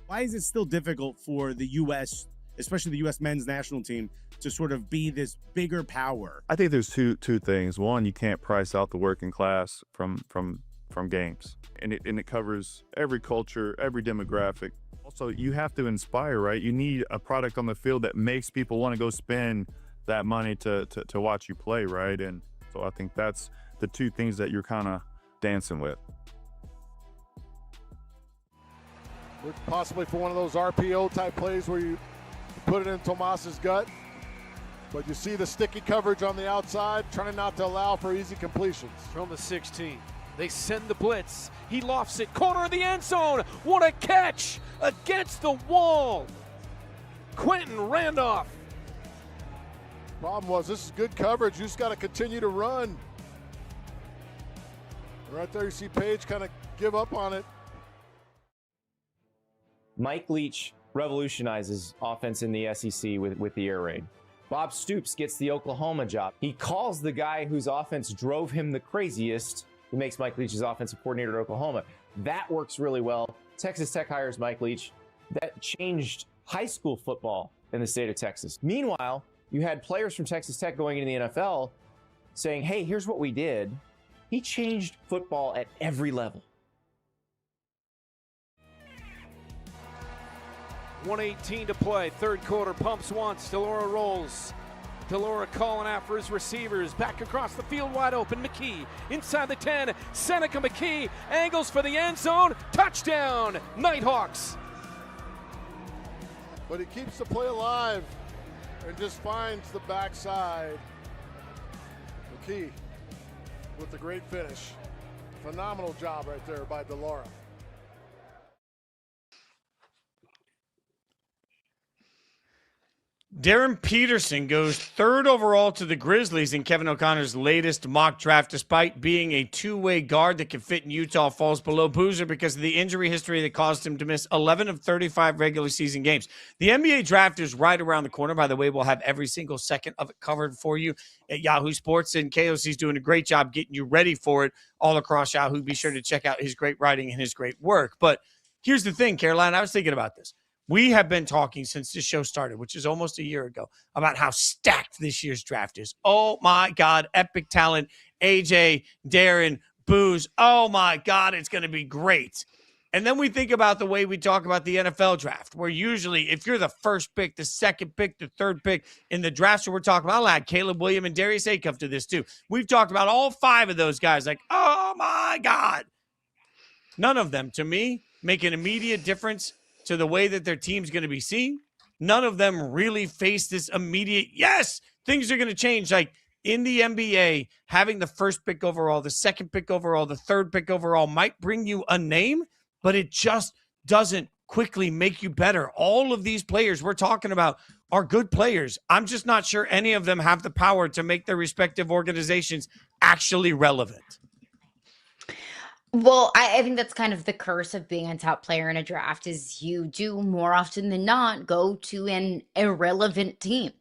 Why is it still difficult for the U.S., especially the U.S. men's national team, to sort of be this bigger power? I think there's two things. One, you can't price out the working class from games, and it covers every culture, every demographic. Also, you have to inspire, right? You need a product on the field that makes people want to go spend that money to watch you play, right? And so I think that's the two things that you're kind of dancing with. Possibly for one of those RPO type plays where you put it in Tomas's gut, but you see the sticky coverage on the outside, trying not to allow for easy completions. From the 16, they send the blitz. He lofts it, corner of the end zone. What a catch against the wall. Quentin Randolph. Problem was, this is good coverage. You just got to continue to run. Right there, you see Page kind of give up on it. Mike Leach revolutionizes offense in the SEC with the air raid. Bob Stoops gets the Oklahoma job. He calls the guy whose offense drove him the craziest, who makes Mike Leach's offensive coordinator at Oklahoma. That works really well. Texas Tech hires Mike Leach. That changed high school football in the state of Texas. Meanwhile, you had players from Texas Tech going into the NFL saying, hey, here's what we did. He changed football at every level. 1:18 to play, third quarter, pumps once, Delora rolls. Delora calling out for his receivers, back across the field, wide open, McKee, inside the 10, Seneca McKee, angles for the end zone, touchdown, Nighthawks. But he keeps the play alive and just finds the backside. McKee with the great finish. Phenomenal job right there by Delora. Darren Peterson goes third overall to the Grizzlies in Kevin O'Connor's latest mock draft. Despite being a two-way guard that can fit in Utah, falls below Boozer because of the injury history that caused him to miss 11 of 35 regular season games. The NBA draft is right around the corner. By the way, we'll have every single second of it covered for you at Yahoo Sports, and KOC's doing a great job getting you ready for it all across Yahoo. Be sure to check out his great writing and his great work. But here's the thing, Caroline, I was thinking about this. We have been talking since this show started, which is almost a year ago, about how stacked this year's draft is. Oh, my God, epic talent. AJ, Darren, Booze. Oh, my God, it's going to be great. And then we think about the way we talk about the NFL draft, where usually if you're the first pick, the second pick, the third pick in the draft, so we're talking about, I'll add Caleb Williams and Darius Acuff to this too. We've talked about all five of those guys like, oh, my God. None of them, to me, make an immediate difference to the way that their team's going to be seen. None of them really face this immediate, yes, things are going to change. Like in the NBA, having the first pick overall, the second pick overall, the third pick overall might bring you a name, but it just doesn't quickly make you better. All of these players we're talking about are good players. I'm just not sure any of them have the power to make their respective organizations actually relevant. Well, I think that's kind of the curse of being a top player in a draft is you do more often than not go to an irrelevant team.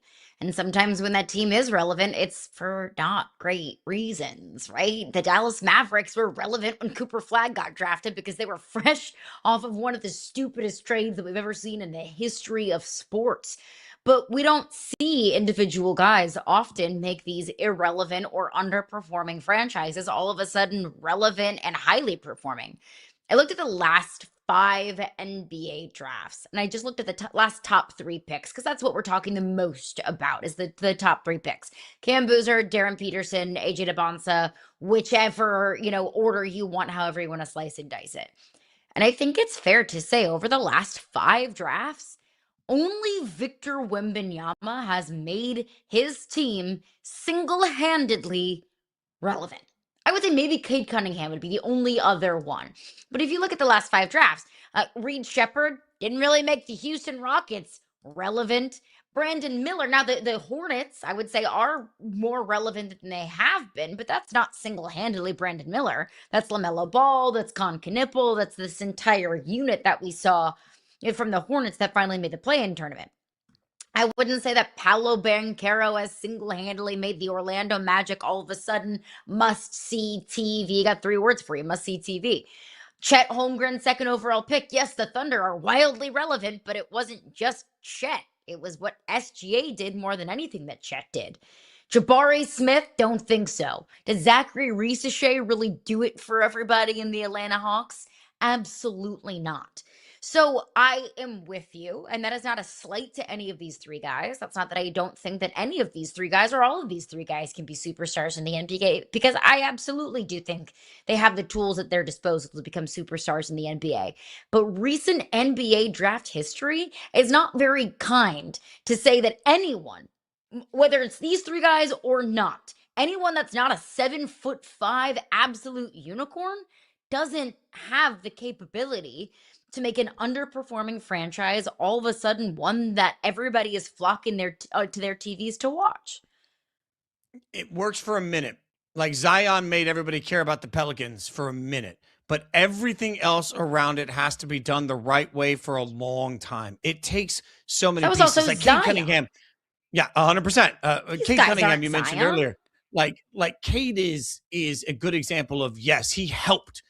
And sometimes when that team is relevant, it's for not great reasons, right? The Dallas Mavericks were relevant when Cooper Flagg got drafted because they were fresh off of one of the stupidest trades that we've ever seen in the history of sports. But we don't see individual guys often make these irrelevant or underperforming franchises all of a sudden relevant and highly performing. I looked at the last 5 NBA drafts, and I just looked at the last top 3 picks because that's what we're talking the most about is the top 3 picks. Cam Boozer, Darren Peterson, AJ DeBonsa, whichever, order you want, however you want to slice and dice it. And I think it's fair to say over the last 5 drafts, only Victor Wembanyama has made his team single-handedly relevant. I would say maybe Cade Cunningham would be the only other one. But if you look at the last 5 drafts, Reed Shepherd didn't really make the Houston Rockets relevant. Brandon Miller, now the Hornets, I would say, are more relevant than they have been, but that's not single-handedly Brandon Miller. That's LaMelo Ball, that's Con Knipple, that's this entire unit that we saw from the Hornets that finally made the play-in tournament. I wouldn't say that Paolo Banchero has single-handedly made the Orlando Magic all of a sudden must-see TV. Got 3 words for you, must-see TV. Chet Holmgren, second overall pick. Yes, the Thunder are wildly relevant, but it wasn't just Chet. It was what SGA did more than anything that Chet did. Jabari Smith, don't think so. Does Zachary Risacher really do it for everybody in the Atlanta Hawks? Absolutely not. So I am with you, and that is not a slight to any of these three guys. That's not that I don't think that any of these three guys or all of these three guys can be superstars in the NBA, because I absolutely do think they have the tools at their disposal to become superstars in the NBA. But recent NBA draft history is not very kind to say that anyone, whether it's these three guys or not, anyone that's not a 7'5" absolute unicorn doesn't have the capability to make an underperforming franchise all of a sudden one that everybody is flocking to their TVs to watch. It works for a minute. Like Zion made everybody care about the Pelicans for a minute, but everything else around it has to be done the right way for a long time. It takes so many That was pieces. also Like Kate Zion. Cunningham. Yeah, 100%. Kate guys Cunningham, aren't you mentioned Zion. earlier. Like Kate is a good example of, yes, he helped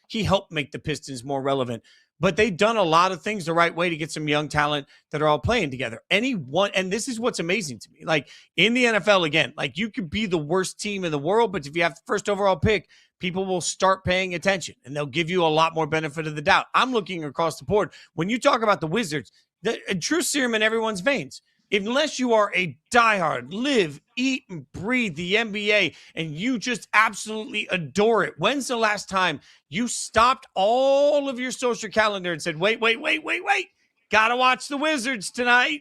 make the Pistons more relevant, but they've done a lot of things the right way to get some young talent that are all playing together. And this is what's amazing to me. Like in the NFL, again, like you could be the worst team in the world, but if you have the first overall pick, people will start paying attention and they'll give you a lot more benefit of the doubt. I'm looking across the board. When you talk about the Wizards, a true serum in everyone's veins. Unless you are a diehard, live, eat, and breathe the NBA, and you just absolutely adore it. When's the last time you stopped all of your social calendar and said, wait, gotta watch the Wizards tonight?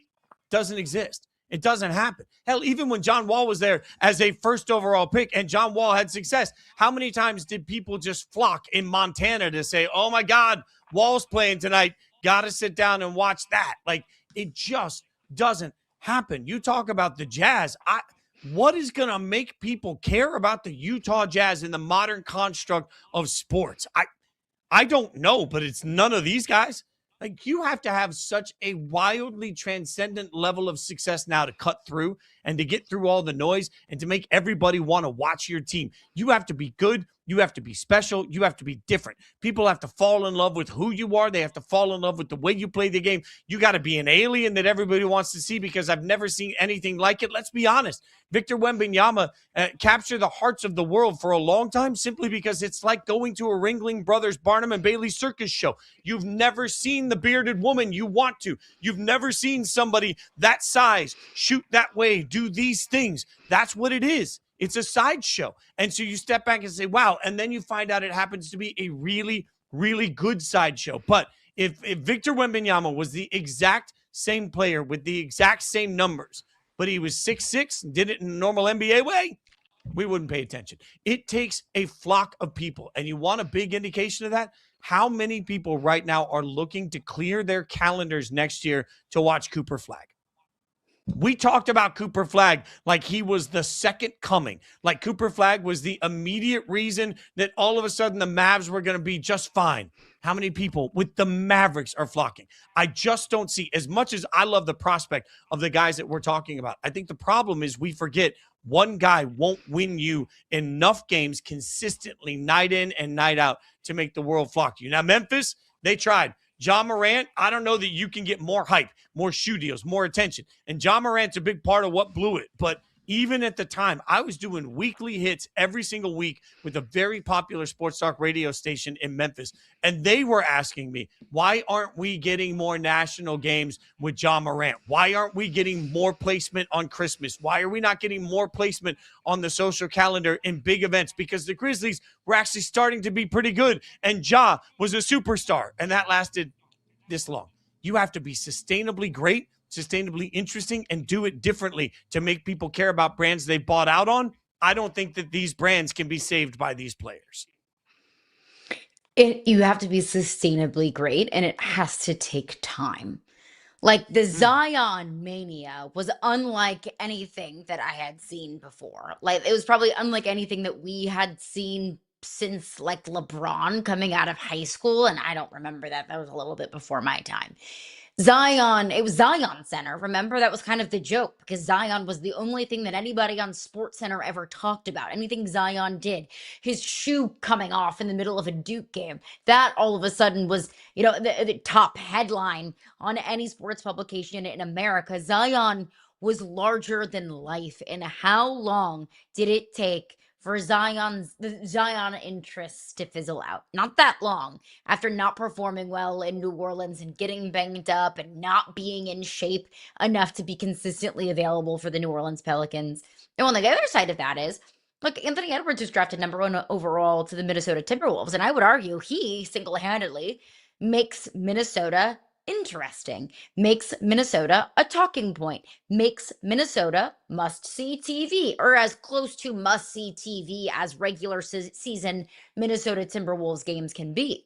Doesn't exist. It doesn't happen. Hell, even when John Wall was there as a first overall pick and John Wall had success, how many times did people just flock in Montana to say, oh my God, Wall's playing tonight, gotta sit down and watch that? Like, it just doesn't happen. You talk about the Jazz. What is going to make people care about the Utah Jazz in the modern construct of sports? I don't know, but it's none of these guys. Like, you have to have such a wildly transcendent level of success now to cut through and to get through all the noise and to make everybody want to watch your team. You have to be good. You have to be special. You have to be different. People have to fall in love with who you are. They have to fall in love with the way you play the game. You got to be an alien that everybody wants to see, because I've never seen anything like it. Let's be honest. Victor Wembanyama captured the hearts of the world for a long time simply because it's like going to a Ringling Brothers Barnum and Bailey circus show. You've never seen the bearded woman you want to. You've never seen somebody that size shoot that way, do these things. That's what it is. It's a sideshow. And so you step back and say, wow. And then you find out it happens to be a really, really good sideshow. But if Victor Wembanyama was the exact same player with the exact same numbers, but he was 6'6", did it in a normal NBA way, we wouldn't pay attention. It takes a flock of people. And you want a big indication of that? How many people right now are looking to clear their calendars next year to watch Cooper Flagg? We talked about Cooper Flagg like he was the second coming, like Cooper Flagg was the immediate reason that all of a sudden the Mavs were going to be just fine. How many people with the Mavericks are flocking? I just don't see, as much as I love the prospect of the guys that we're talking about. I think the problem is we forget one guy won't win you enough games consistently night in and night out to make the world flock to you. Now, Memphis, they tried. John Morant, I don't know that you can get more hype, more shoe deals, more attention. And John Morant's a big part of what blew it. But even at the time, I was doing weekly hits every single week with a very popular sports talk radio station in Memphis. And they were asking me, why aren't we getting more national games with John Morant? Why aren't we getting more placement on Christmas? Why are we not getting more placement on the social calendar in big events? Because the Grizzlies were actually starting to be pretty good. And Ja was a superstar. And that lasted this long. You have to be sustainably great, sustainably interesting, and do it differently to make people care about brands they bought out on. I don't think that these brands can be saved by these players. You have to be sustainably great, and it has to take time. Like, the Zion mania was unlike anything that I had seen before. Like, it was probably unlike anything that we had seen since, like, LeBron coming out of high school, and I don't remember that. That was a little bit before my time. Zion, it was Zion Center. Remember, that was kind of the joke because Zion was the only thing that anybody on Sports Center ever talked about. Anything Zion did, his shoe coming off in the middle of a Duke game, that all of a sudden was, the top headline on any sports publication in America. Zion was larger than life. And how long did it take for the Zion interests to fizzle out? Not that long. After not performing well in New Orleans and getting banged up and not being in shape enough to be consistently available for the New Orleans Pelicans. And on the other side of that is, look, Anthony Edwards was drafted #1 overall to the Minnesota Timberwolves, and I would argue he single-handedly makes Minnesota interesting, makes Minnesota a talking point, makes Minnesota must-see TV, or as close to must-see TV as regular season Minnesota Timberwolves games can be.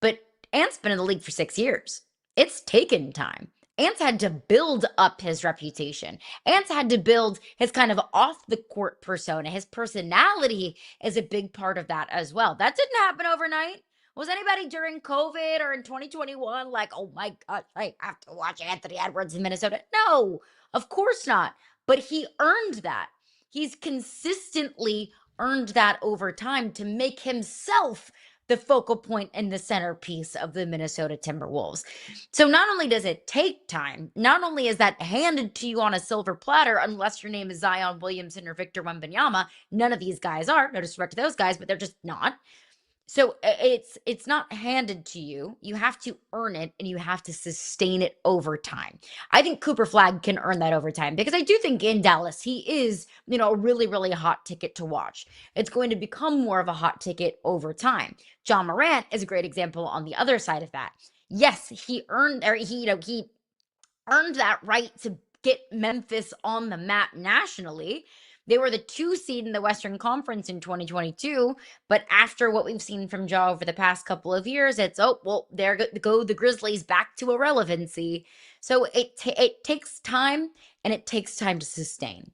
But Ant's been in the league for 6 years. It's taken time. Ant's had to build up his reputation. Ant's had to build his kind of off-the-court persona. His personality is a big part of that as well. That didn't happen overnight. Was anybody during COVID or in 2021 like, oh my gosh, I have to watch Anthony Edwards in Minnesota? No, of course not. But he earned that. He's consistently earned that over time to make himself the focal point and the centerpiece of the Minnesota Timberwolves. So not only does it take time, not only is that handed to you on a silver platter, unless your name is Zion Williamson or Victor Wembanyama, none of these guys are. No disrespect to those guys, but they're just not. So it's not handed to you. You have to earn it and you have to sustain it over time. I think Cooper Flagg can earn that over time because I do think in Dallas he is, a really, really hot ticket to watch. It's going to become more of a hot ticket over time. John Morant is a great example on the other side of that. Yes, he earned that right to get Memphis on the map nationally. They were the 2 seed in the Western Conference in 2022, but after what we've seen from Ja over the past couple of years, it's, there go the Grizzlies back to irrelevancy. So it takes time, and it takes time to sustain.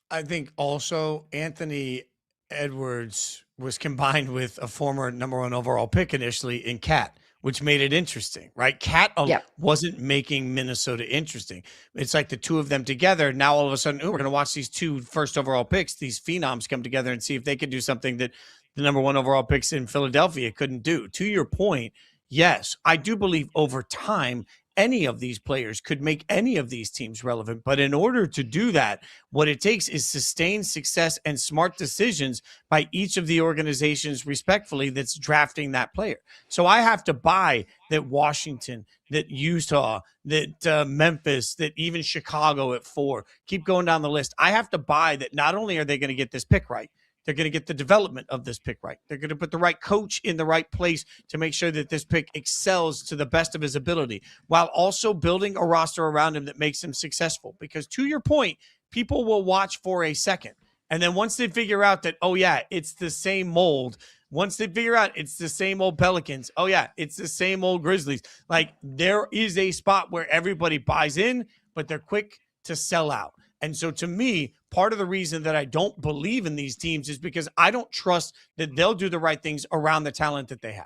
I think also Anthony Edwards was combined with a former #1 overall pick initially in Cat, which made it interesting, right? Cat wasn't making Minnesota interesting. It's like the two of them together. Now all of a sudden, we're going to watch these 2 first overall picks, these phenoms come together and see if they can do something that the #1 overall picks in Philadelphia couldn't do. To your point, yes, I do believe over time, any of these players could make any of these teams relevant. But in order to do that, what it takes is sustained success and smart decisions by each of the organizations respectfully that's drafting that player. So I have to buy that Washington, that Utah, that Memphis, that even Chicago at 4, keep going down the list. I have to buy that not only are they going to get this pick right, they're going to get the development of this pick right. They're going to put the right coach in the right place to make sure that this pick excels to the best of his ability while also building a roster around him that makes him successful. Because to your point, people will watch for a second. And then once they figure out that, oh, yeah, it's the same mold. Once they figure out it's the same old Pelicans. Oh, yeah, it's the same old Grizzlies. Like there is a spot where everybody buys in, but they're quick to sell out. And so to me, part of the reason that I don't believe in these teams is because I don't trust that they'll do the right things around the talent that they have.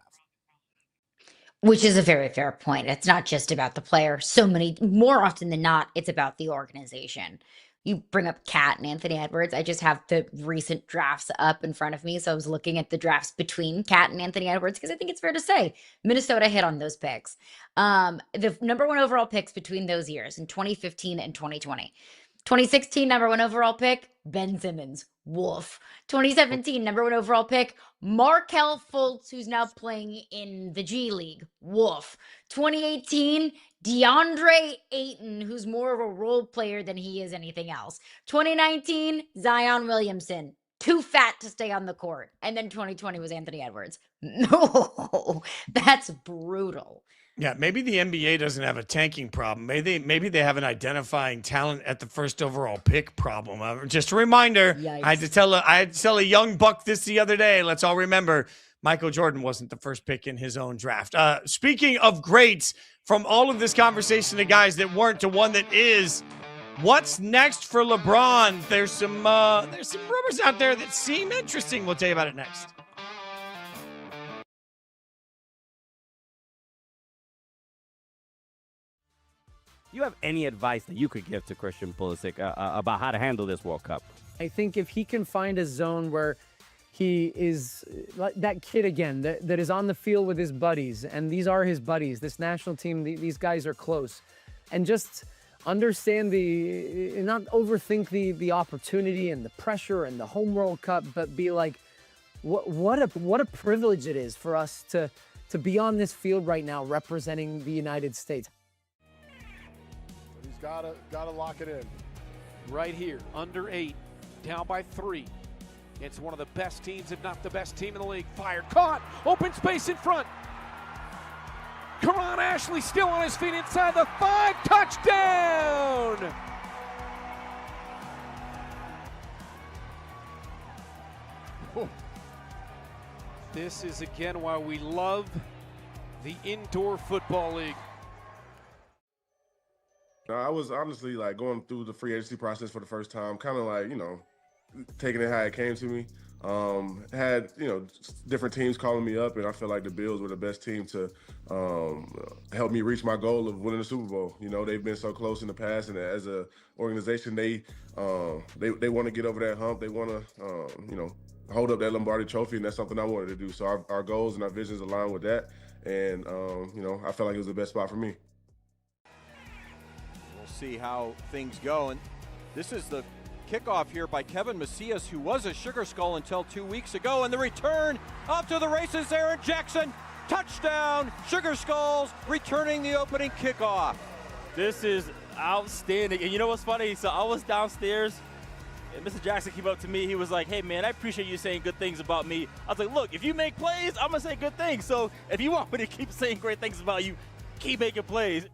Which is a very fair point. It's not just about the player. More often than not, it's about the organization. You bring up Cat and Anthony Edwards. I just have the recent drafts up in front of me. So I was looking at the drafts between Cat and Anthony Edwards because I think it's fair to say Minnesota hit on those picks. The #1 overall picks between those years in 2015 and 2020. 2016, #1 overall pick, Ben Simmons. Woof. 2017, #1 overall pick, Markelle Fultz, who's now playing in the G League. Woof. 2018, DeAndre Ayton, who's more of a role player than he is anything else. 2019, Zion Williamson. Too fat to stay on the court. And then 2020 was Anthony Edwards. No, that's brutal. Yeah, maybe the NBA doesn't have a tanking problem. Maybe they have an identifying talent at the first overall pick problem. Just a reminder, Yikes. I had to tell a young buck this the other day. Let's all remember, Michael Jordan wasn't the first pick in his own draft. Speaking of greats, from all of this conversation to guys that weren't to one that is, what's next for LeBron? There's some rumors out there that seem interesting. We'll tell you about it next. you have any advice that you could give to Christian Pulisic about how to handle this World Cup? I think if he can find a zone where he is that kid again that is on the field with his buddies, and these are his buddies, this national team, these guys are close, and just understand not overthink the opportunity and the pressure and the home World Cup, but be like, what a privilege it is for us to be on this field right now representing the United States. He's gotta lock it in. Right here, under 8, down by 3. It's one of the best teams, if not the best team in the league. Fired, caught, open space in front. Karan Ashley still on his feet inside the 5, touchdown! This is again why we love the indoor football league. I was honestly like going through the free agency process for the first time, kind of like, taking it how it came to me. Had, different teams calling me up, and I feel like the Bills were the best team to help me reach my goal of winning the Super Bowl. They've been so close in the past, and as an organization, they want to get over that hump. They want to, hold up that Lombardi trophy, and that's something I wanted to do. So our goals and our visions align with that, and, I felt like it was the best spot for me. We'll see how things go, and this is the kickoff here by Kevin Macias, who was a sugar skull until 2 weeks ago, and the return up to the races, Aaron Jackson, touchdown, Sugar Skulls returning the opening kickoff. This is outstanding. And you know what's funny? So I was downstairs, and Mr. Jackson came up to me. He was like, hey, man, I appreciate you saying good things about me. I was like, look, if you make plays, I'm going to say good things. So if you want me to keep saying great things about you, keep making plays.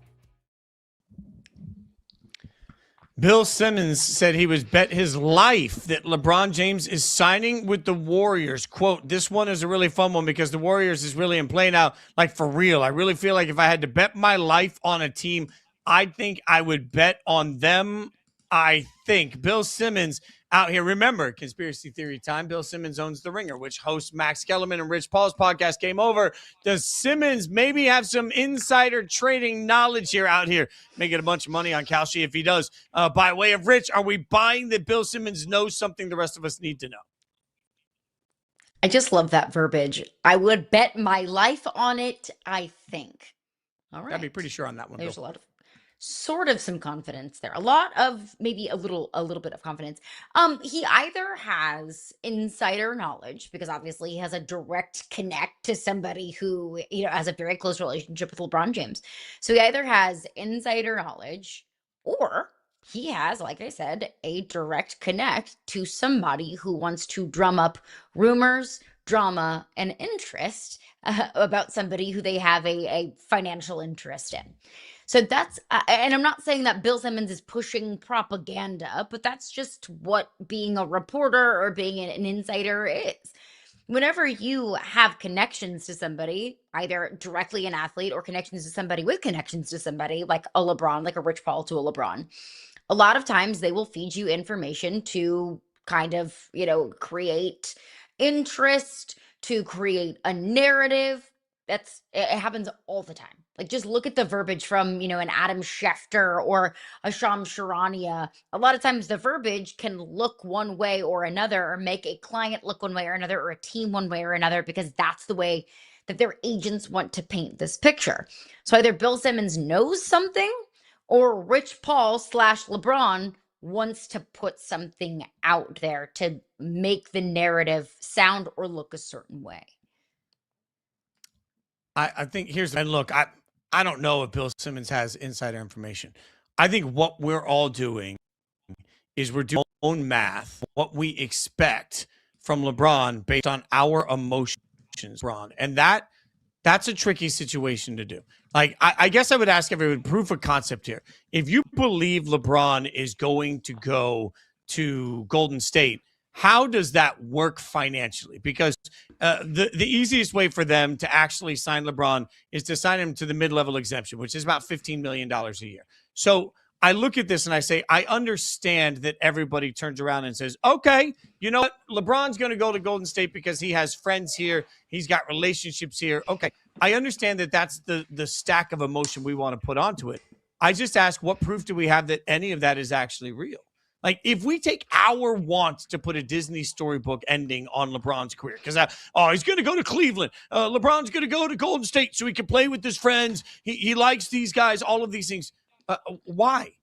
Bill Simmons said he would bet his life that LeBron James is signing with the Warriors. Quote, this one is a really fun one because the Warriors is really in play now, like for real. I really feel like if I had to bet my life on a team, I think I would bet on them. I think Bill Simmons out here. Remember, conspiracy theory time. Bill Simmons owns The Ringer, which hosts Max Kellerman and Rich Paul's podcast Game Over. Does Simmons maybe have some insider trading knowledge here out here? Making a bunch of money on Kalshi if he does. By way of Rich, are we buying that Bill Simmons knows something the rest of us need to know? I just love that verbiage. I would bet my life on it, I think. All right. I'd be pretty sure on that one. There's Bill. a lot of sort of some confidence there. A lot of maybe a little bit of confidence. He either has insider knowledge because obviously he has a direct connect to somebody who, has a very close relationship with LeBron James. So he either has insider knowledge or he has, like I said, a direct connect to somebody who wants to drum up rumors, drama, and interest about somebody who they have a financial interest in. So that's, and I'm not saying that Bill Simmons is pushing propaganda, but that's just what being a reporter or being an insider is. Whenever you have connections to somebody, either directly an athlete or connections to somebody with connections to somebody, like a LeBron, like a Rich Paul to a LeBron, a lot of times they will feed you information to kind of, create interest, to create a narrative. It happens all the time. Like, just look at the verbiage from, an Adam Schefter or a Shams Charania. A lot of times the verbiage can look one way or another, or make a client look one way or another, or a team one way or another, because that's the way that their agents want to paint this picture. So either Bill Simmons knows something, or Rich Paul / LeBron wants to put something out there to make the narrative sound or look a certain way. I think and look, I don't know if Bill Simmons has insider information. I think what we're all doing is we're doing our own math, what we expect from LeBron based on our emotions, LeBron. And that's a tricky situation to do. Like, I guess I would ask everyone, proof of concept here. If you believe LeBron is going to go to Golden State, how does that work financially? Because the easiest way for them to actually sign LeBron is to sign him to the mid-level exemption, which is about $15 million a year. So I look at this and I say, I understand that everybody turns around and says, okay, you know what? LeBron's going to go to Golden State because he has friends here. He's got relationships here. Okay, I understand that that's the stack of emotion we want to put onto it. I just ask, what proof do we have that any of that is actually real? Like, if we take our want to put a Disney storybook ending on LeBron's career, because he's going to go to Cleveland. LeBron's going to go to Golden State so he can play with his friends. He likes these guys, all of these things. Why?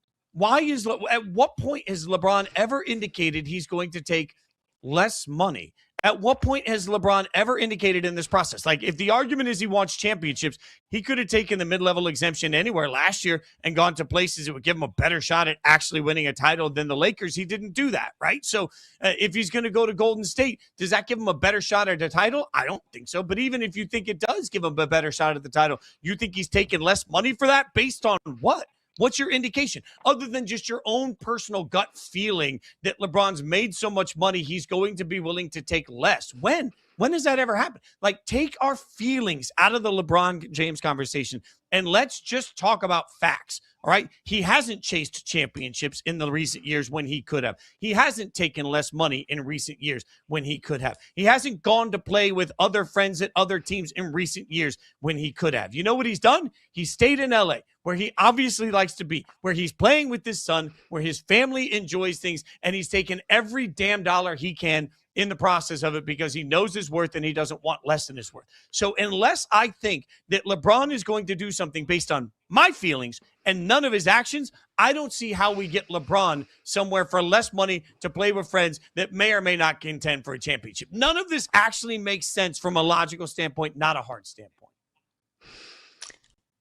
At what point has LeBron ever indicated he's going to take less money? At what point has LeBron ever indicated in this process? Like, if the argument is he wants championships, he could have taken the mid-level exemption anywhere last year and gone to places that would give him a better shot at actually winning a title than the Lakers. He didn't do that, right? So if he's going to go to Golden State, does that give him a better shot at a title? I don't think so. But even if you think it does give him a better shot at the title, you think he's taking less money for that based on what? What's your indication other than just your own personal gut feeling that LeBron's made so much money, he's going to be willing to take less? When does that ever happen? Like, take our feelings out of the LeBron James conversation and let's just talk about facts. All right. He hasn't chased championships in the recent years when he could have. He hasn't taken less money in recent years when he could have. He hasn't gone to play with other friends at other teams in recent years when he could have. You know what he's done? He stayed in LA, where he obviously likes to be, where he's playing with his son, where his family enjoys things, and he's taken every damn dollar he can in the process of it because he knows his worth and he doesn't want less than his worth. So unless I think that LeBron is going to do something based on my feelings and none of his actions, I don't see how we get LeBron somewhere for less money to play with friends that may or may not contend for a championship. None of this actually makes sense from a logical standpoint, not a hard standpoint.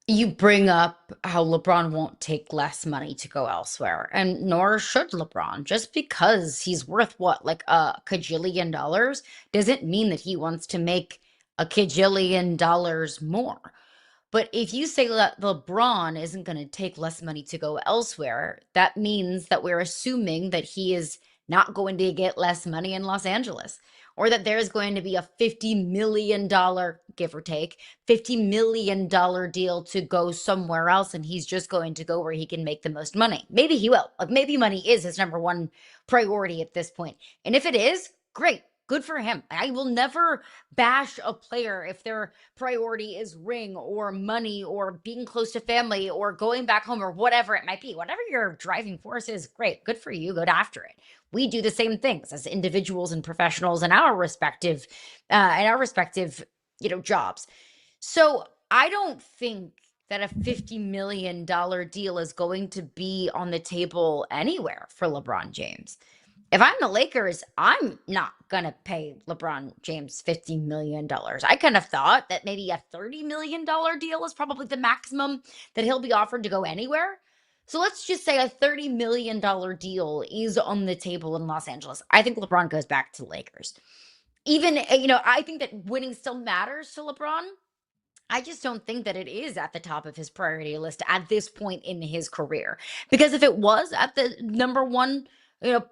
You bring up how LeBron won't take less money to go elsewhere, and nor should LeBron. Just because he's worth what, like a kajillion dollars, doesn't mean that he wants to make a kajillion dollars more. But if you say that LeBron isn't going to take less money to go elsewhere, that means that we're assuming that he is not going to get less money in Los Angeles, or that there's going to be a $50 million, give or take, $50 million deal to go somewhere else, and he's just going to go where he can make the most money. Maybe he will. Like, maybe money is his number one priority at this point. And if it is, great. Good for him. I will never bash a player if their priority is ring or money or being close to family or going back home or whatever it might be. Whatever your driving force is, great. Good for you. Go after it. We do the same things as individuals and professionals in our respective jobs. So I don't think that a $50 million deal is going to be on the table anywhere for LeBron James. If I'm the Lakers, I'm not going to pay LeBron James $50 million. I kind of thought that maybe a $30 million deal is probably the maximum that he'll be offered to go anywhere. So let's just say a $30 million deal is on the table in Los Angeles. I think LeBron goes back to the Lakers. Even, I think that winning still matters to LeBron. I just don't think that it is at the top of his priority list at this point in his career. Because if it was at the number one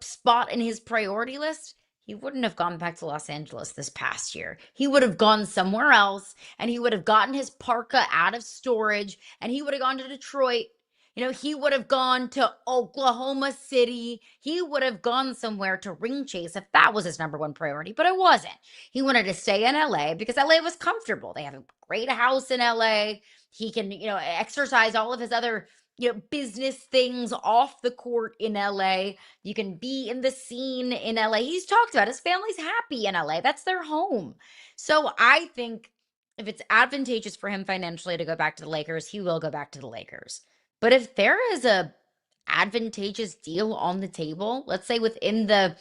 spot in his priority list, he wouldn't have gone back to Los Angeles this past year. He would have gone somewhere else, and he would have gotten his parka out of storage, and he would have gone to Detroit. He would have gone to Oklahoma City. He would have gone somewhere to ring chase if that was his number one priority, but it wasn't. He wanted to stay in LA because LA was comfortable. They have a great house in LA. He can, exercise all of his other business things off the court in LA. You can be in the scene in LA. He's talked about his family's happy in LA. That's their home. So I think if it's advantageous for him financially to go back to the Lakers, he will go back to the Lakers. But if there is a advantageous deal on the table, let's say within the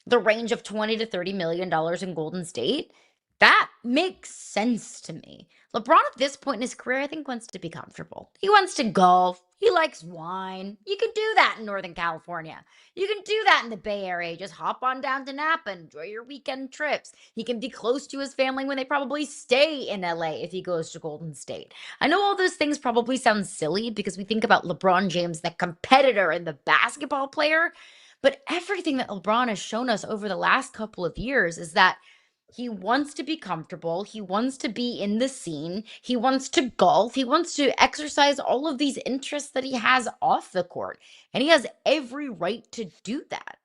range of $20 to $30 million in Golden State, that makes sense to me. LeBron at this point in his career, I think, wants to be comfortable. He wants to golf. He likes wine. You can do that in Northern California. You can do that in the Bay Area. Just hop on down to Napa, enjoy your weekend trips. He can be close to his family when they probably stay in LA if he goes to Golden State. I know all those things probably sound silly because we think about LeBron James, the competitor and the basketball player, but everything that LeBron has shown us over the last couple of years is that he wants to be comfortable. He wants to be in the scene. He wants to golf. He wants to exercise all of these interests that he has off the court. And he has every right to do that.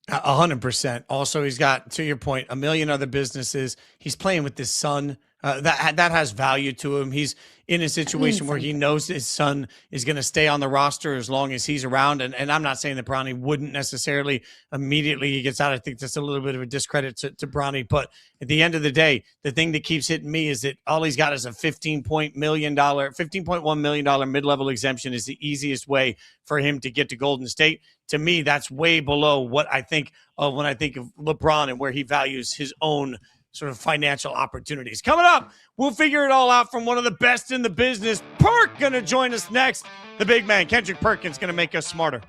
100%. Also, he's got, to your point, a million other businesses. He's playing with his son that has value to him. He's in a situation where he knows his son is going to stay on the roster as long as he's around. And I'm not saying that Bronny wouldn't necessarily immediately he gets out. I think that's a little bit of a discredit to Bronny. But at the end of the day, the thing that keeps hitting me is that all he's got is a $15.1 million mid-level exemption is the easiest way for him to get to Golden State. To me, that's way below what I think of when I think of LeBron and where he values his own sort of financial opportunities. Coming up, we'll figure it all out from one of the best in the business. Perk going to join us next. The big man, Kendrick Perkins, going to make us smarter.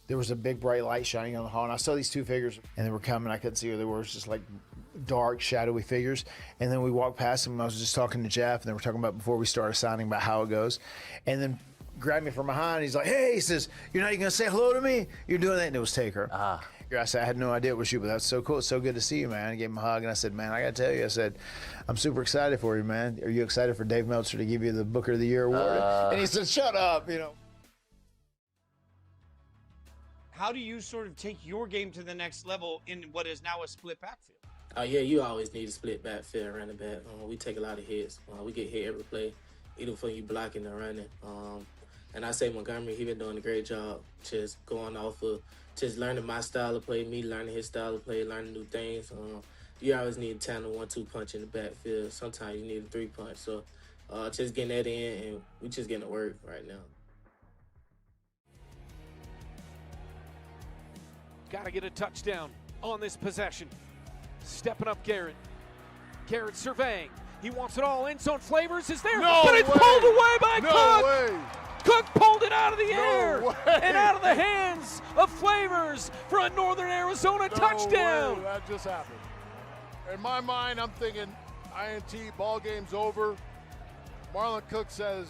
There was a big bright light shining on the hall, and I saw these two figures, and they were coming. I couldn't see who they were. It was just like dark, shadowy figures. And then we walked past them, and I was just talking to Jeff, and they were talking about before we started signing about how it goes. And then grabbed me from behind. He's like, hey, he says, you're not even going to say hello to me? You're doing that? And it was Taker. I said, I had no idea it was you, but that's so cool. It's so good to see you, man. I gave him a hug, and I said, man, I got to tell you, I said, I'm super excited for you, man. Are you excited for Dave Meltzer to give you the Booker of the Year award? And he said, shut up, you know. How do you sort of take your game to the next level in what is now a split backfield? Yeah, you always need a split backfield running back. We take a lot of hits. We get hit every play, either for you blocking or running. And I say Montgomery, he been doing a great job just going off of just learning my style of play, me learning his style of play, learning new things. You always need a tandem 1-2 punch in the backfield. Sometimes you need a 3-punch. So just getting that in, and we just getting to work right now. Got to get a touchdown on this possession. Stepping up Garrett. Garrett surveying. He wants it all. End zone Flavors is there, but it's pulled away by Cook. Cook pulled it out of the air and out of the hands of Flavors for a Northern Arizona touchdown. That just happened. In my mind, I'm thinking INT, ball game's over. Marlon Cook says,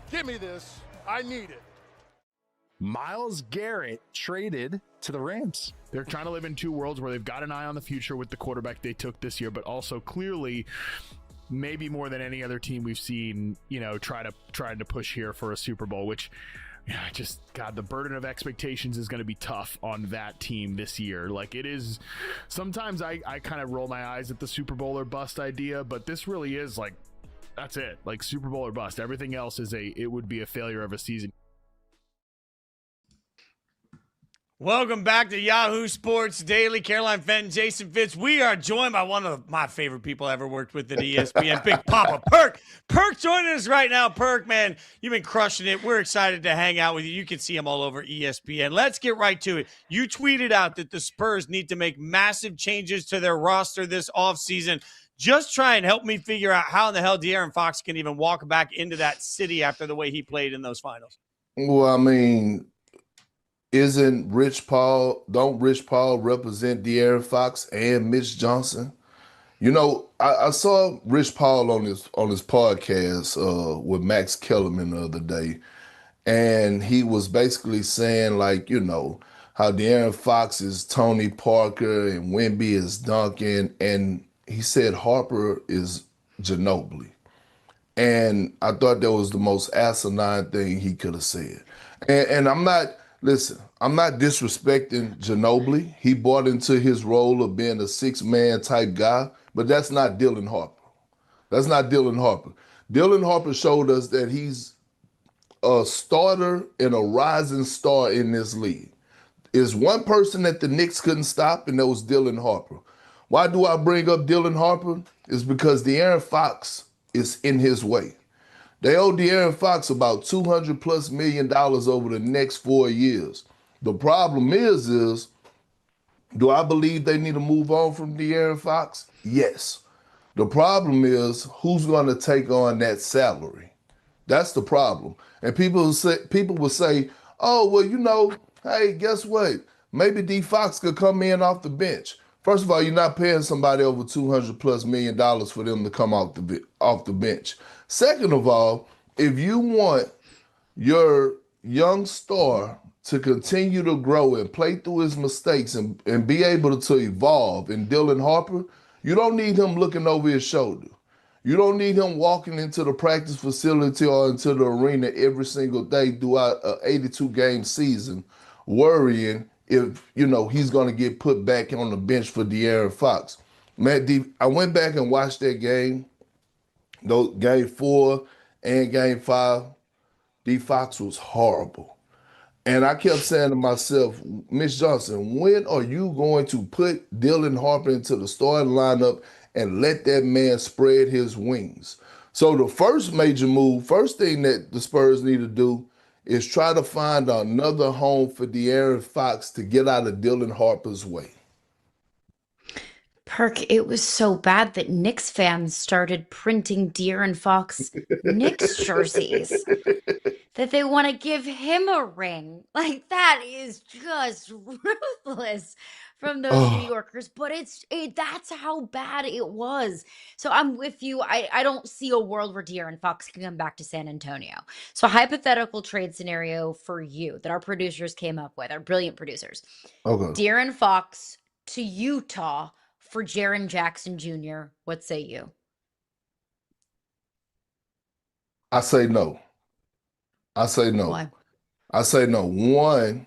give me this. I need it. Myles Garrett traded to the Rams. They're trying to live in two worlds where they've got an eye on the future with the quarterback they took this year, but also clearly maybe more than any other team we've seen, trying to push here for a Super Bowl, which God, the burden of expectations is going to be tough on that team this year. Like it is, sometimes I kind of roll my eyes at the Super Bowl or bust idea, but this really is like, that's it. Like Super Bowl or bust. Everything else it would be a failure of a season. Welcome back to Yahoo Sports Daily. Caroline Fenton, Jason Fitz. We are joined by one of my favorite people I ever worked with at ESPN, Big Papa Perk. Perk joining us right now. Perk, man, you've been crushing it. We're excited to hang out with you. You can see him all over ESPN. Let's get right to it. You tweeted out that the Spurs need to make massive changes to their roster this offseason. Just try and help me figure out how in the hell De'Aaron Fox can even walk back into that city after the way he played in those finals. Well, I mean, don't Rich Paul represent De'Aaron Fox and Mitch Johnson? I saw Rich Paul on his podcast with Max Kellerman the other day, and he was basically saying how De'Aaron Fox is Tony Parker and Wemby is Duncan, and he said Harper is Ginobili. And I thought that was the most asinine thing he could have said. And I'm not disrespecting Ginobili. He bought into his role of being a six-man type guy, but that's not Dylan Harper. Dylan Harper showed us that he's a starter and a rising star in this league. There's one person that the Knicks couldn't stop, and that was Dylan Harper. Why do I bring up Dylan Harper? It's because De'Aaron Fox is in his way. They owe De'Aaron Fox about $200+ million over the next 4 years. The problem is, do I believe they need to move on from De'Aaron Fox? Yes. The problem is, who's going to take on that salary? That's the problem. And people will say, oh, well, hey, guess what? Maybe D Fox could come in off the bench. First of all, you're not paying somebody over $200+ million for them to come off the bench. Second of all, if you want your young star to continue to grow and play through his mistakes and be able to evolve in Dylan Harper, you don't need him looking over his shoulder. You don't need him walking into the practice facility or into the arena every single day throughout an 82-game season worrying if, he's going to get put back on the bench for De'Aaron Fox. Man, I went back and watched that game, game 4 and game 5. D Fox was horrible. And I kept saying to myself, Miss Johnson, when are you going to put Dylan Harper into the starting lineup and let that man spread his wings? So the first thing that the Spurs need to do is try to find another home for De'Aaron Fox to get out of Dylan Harper's way. Perk, it was so bad that Knicks fans started printing De'Aaron Fox Knicks jerseys. That they want to give him a ring. Like, that is just ruthless from those New Yorkers. But that's how bad it was. So I'm with you. I don't see a world where De'Aaron Fox can come back to San Antonio. So a hypothetical trade scenario for you that our producers came up with, our brilliant producers. Okay. De'Aaron Fox to Utah for Jaren Jackson Jr. What say you? I say no. Why? I say no. One,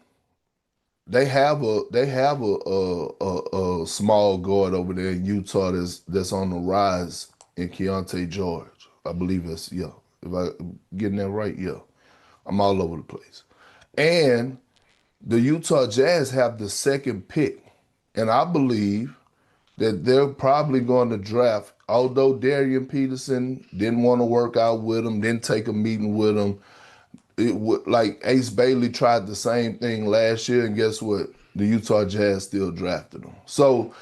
they have a small guard over there in Utah that's on the rise in Keontae George. I believe that's If I'm getting that right, I'm all over the place. And the Utah Jazz have the second pick, and I believe that they're probably going to draft. Although Darian Peterson didn't want to work out with him, didn't take a meeting with him. Like Ace Bailey tried the same thing last year, and guess what? The Utah Jazz still drafted him. So,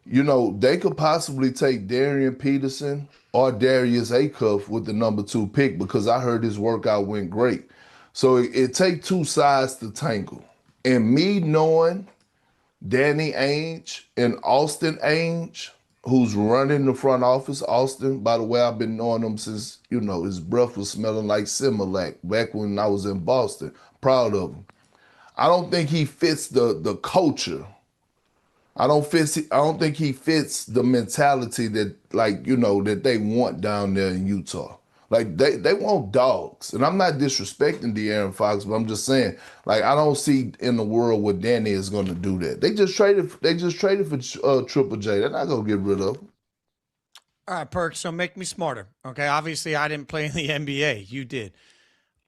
they could possibly take Darian Peterson or Darius Acuff with the number 2 pick, because I heard his workout went great. So it takes two sides to tangle. And me knowing Danny Ainge and Austin Ainge, who's running the front office. Austin, by the way, I've been knowing him since, his breath was smelling like Similac back when I was in Boston. Proud of him. I don't think he fits the culture. I don't think he fits the mentality that, that they want down there in Utah. Like, they want dogs. And I'm not disrespecting De'Aaron Fox, but I'm just saying, I don't see in the world where Danny is going to do that. They just traded for Triple J. They're not going to get rid of him. All right, Perk, so make me smarter. Okay, obviously I didn't play in the NBA. You did.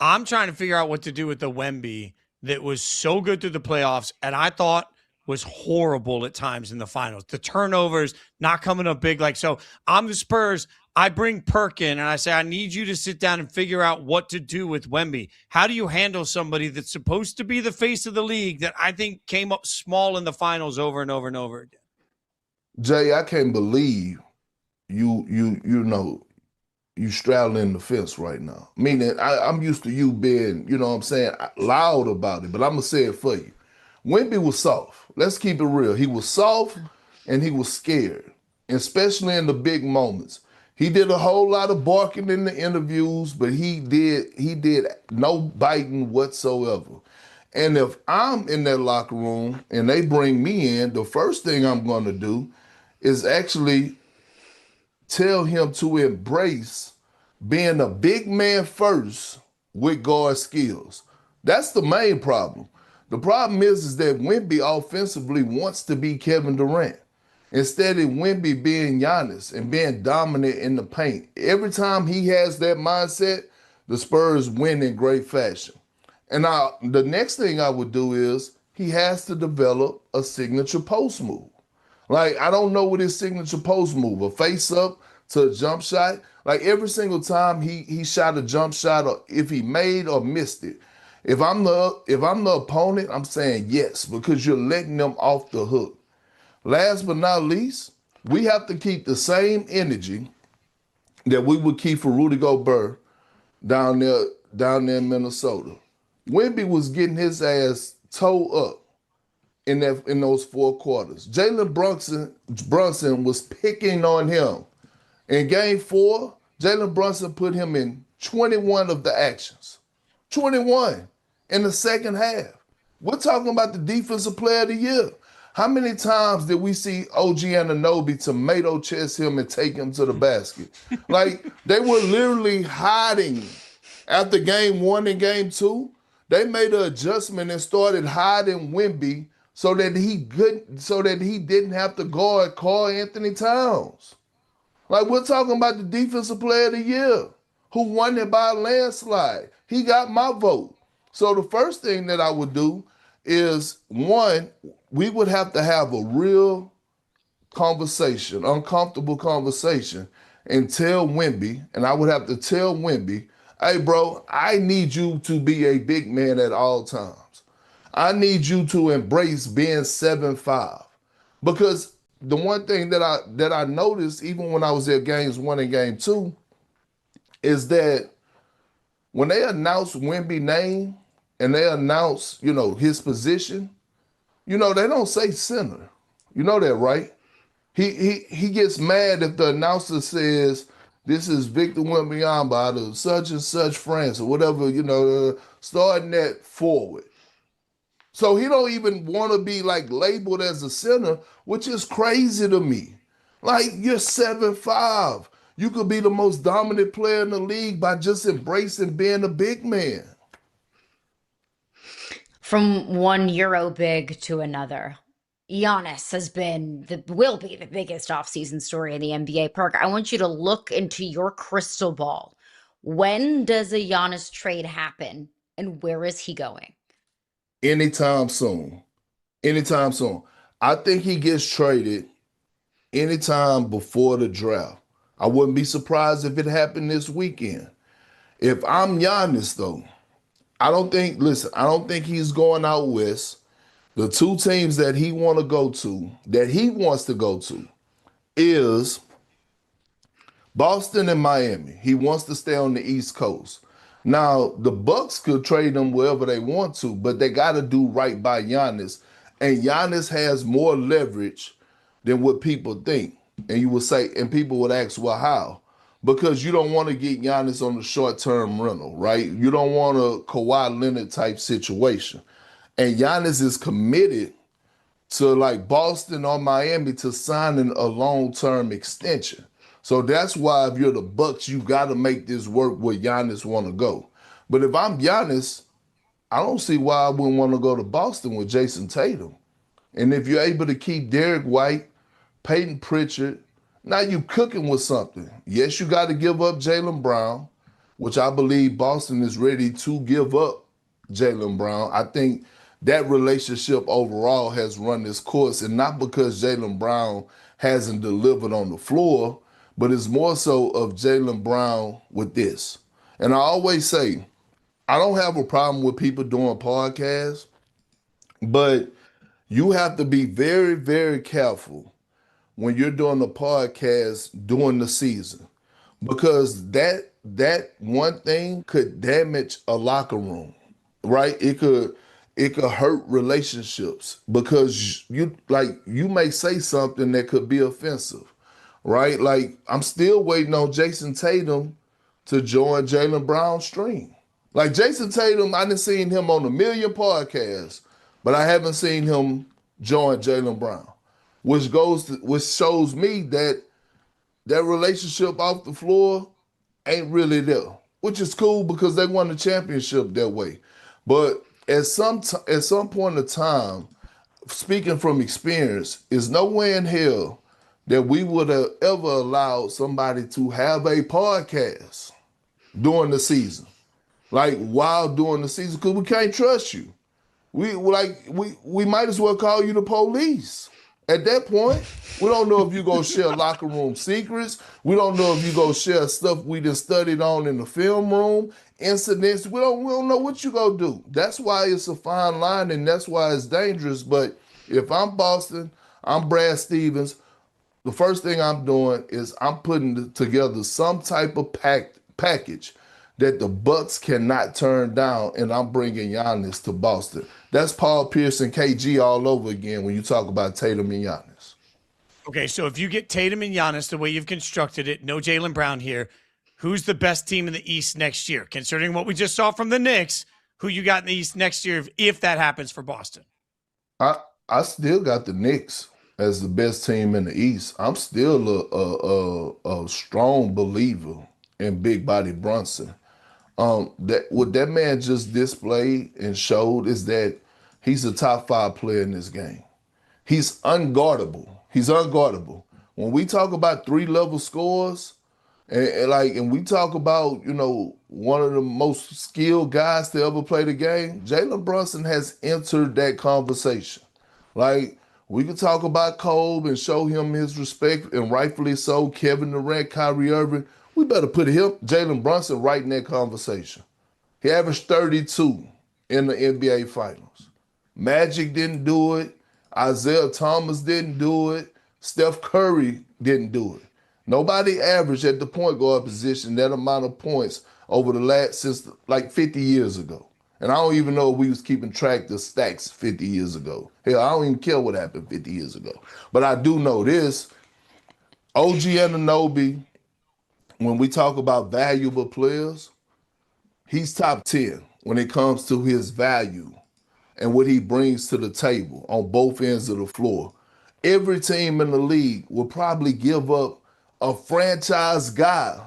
I'm trying to figure out what to do with the Wemby that was so good through the playoffs, and I thought was horrible at times in the finals. The turnovers, not coming up big. So I'm the Spurs. I bring Perk in, and I say, I need you to sit down and figure out what to do with Wemby. How do you handle somebody that's supposed to be the face of the league that I think came up small in the finals over and over and over again? Jay, I can't believe you straddling the fence right now. Meaning, I'm used to you being, loud about it, but I'm going to say it for you. Wemby was soft. Let's keep it real. He was soft and he was scared, especially in the big moments. He did a whole lot of barking in the interviews, but he did no biting whatsoever. And if I'm in that locker room and they bring me in, the first thing I'm going to do is actually tell him to embrace being a big man first with guard skills. That's the main problem. The problem is that Wemby offensively wants to be Kevin Durant. Instead of Wemby being Giannis and being dominant in the paint. Every time he has that mindset, the Spurs win in great fashion. And the next thing I would do is he has to develop a signature post move. I don't know what his signature post move, a face up to a jump shot. Every single time he shot a jump shot, or if he made or missed it, if I'm the opponent, I'm saying yes, because you're letting them off the hook. Last but not least, we have to keep the same energy that we would keep for Rudy Gobert down there in Minnesota. Wemby was getting his ass towed up in those 4 quarters. Jalen Brunson was picking on him. In game 4, Jalen Brunson put him in 21 of the actions. 21 in the second half. We're talking about the defensive player of the year. How many times did we see OG Anunoby tomato chest him and take him to the basket? They were literally hiding after game 1 and game 2. They made an adjustment and started hiding Wemby so that he didn't have to guard Karl Anthony Towns. Like, we're talking about the defensive player of the year who won it by a landslide. He got my vote. So the first thing that I would do is, one, we would have to have a real conversation, uncomfortable conversation, and tell Wemby, and I would have to tell Wemby, hey, bro, I need you to be a big man at all times. I need you to embrace being 7'5". Because the one thing that I noticed, even when I was at games 1 and game 2, is that when they announce Wemby's name and they announce, his position, they don't say center. You know that, right? He gets mad if the announcer says, this is Victor Wembanyama out of such and such France or whatever, starting at forward. So he don't even want to be labeled as a center, which is crazy to me. Like, you're 7'5". You could be the most dominant player in the league by just embracing being a big man. From one Euro big to another, Giannis will be the biggest offseason story in the NBA. Park, I want you to look into your crystal ball. When does a Giannis trade happen, and where is he going? Anytime soon. Anytime soon. I think he gets traded anytime before the draft. I wouldn't be surprised if it happened this weekend. If I'm Giannis, though, I don't think he's going out west. The two teams that he wants to go to, is Boston and Miami. He wants to stay on the East Coast. Now, the Bucks could trade him wherever they want to, but they got to do right by Giannis. And Giannis has more leverage than what people think. And people would ask, well, how? Because you don't want to get Giannis on the short-term rental, right? You don't want a Kawhi Leonard type situation. And Giannis is committed to Boston or Miami to signing a long-term extension. So that's why if you're the Bucks, you got to make this work where Giannis want to go. But if I'm Giannis, I don't see why I wouldn't want to go to Boston with Jason Tatum. And if you're able to keep Derek White, Peyton Pritchard, now you cooking with something. Yes, you got to give up Jaylen Brown, which I believe Boston is ready to give up Jaylen Brown. I think that relationship overall has run its course, and not because Jaylen Brown hasn't delivered on the floor, but it's more so of Jaylen Brown with this. And I always say, I don't have a problem with people doing podcasts, but you have to be very, very careful when you're doing a podcast during the season, because that one thing could damage a locker room, right? It could hurt relationships because you may say something that could be offensive, right? Like, I'm still waiting on Jason Tatum to join Jaylen Brown's stream. Like, Jason Tatum, I done seen him on a million podcasts, but I haven't seen him join Jaylen Brown, which shows me that relationship off the floor ain't really there, which is cool because they won the championship that way. But at some point in time, speaking from experience, is no way in hell that we would have ever allowed somebody to have a podcast during the season, like while during the season, because we can't trust you. We might as well call you the police. At that point, we don't know if you go share locker room secrets. We don't know if you go share stuff we just studied on in the film room, incidents. We don't know what you go do. That's why it's a fine line, and that's why it's dangerous. But if I'm Boston, I'm Brad Stevens, the first thing I'm doing is I'm putting together some type of package that the Bucks cannot turn down, and I'm bringing Giannis to Boston. That's Paul Pierce and KG all over again when you talk about Tatum and Giannis. Okay, so if you get Tatum and Giannis the way you've constructed it, no Jaylen Brown here, who's the best team in the East next year? Considering what we just saw from the Knicks, who you got in the East next year if that happens for Boston? I still got the Knicks as the best team in the East. I'm still a strong believer in Big Body Brunson. That what that man just displayed and showed is that he's a top 5 player in this game. He's unguardable. He's unguardable. When we talk about 3-level scores, and we talk about, one of the most skilled guys to ever play the game, Jalen Brunson has entered that conversation. Like, we could talk about Kobe and show him his respect, and rightfully so, Kevin Durant, Kyrie Irving. We better put Jalen Brunson, right in that conversation. He averaged 32 in the NBA Finals. Magic didn't do it. Isaiah Thomas didn't do it. Steph Curry didn't do it. Nobody averaged at the point guard position that amount of points since like 50 years ago. And I don't even know if we was keeping track of stacks 50 years ago. Hell, I don't even care what happened 50 years ago. But I do know this. OG Anunoby, when we talk about valuable players, he's top 10 when it comes to his value and what he brings to the table on both ends of the floor. Every team in the league will probably give up a franchise guy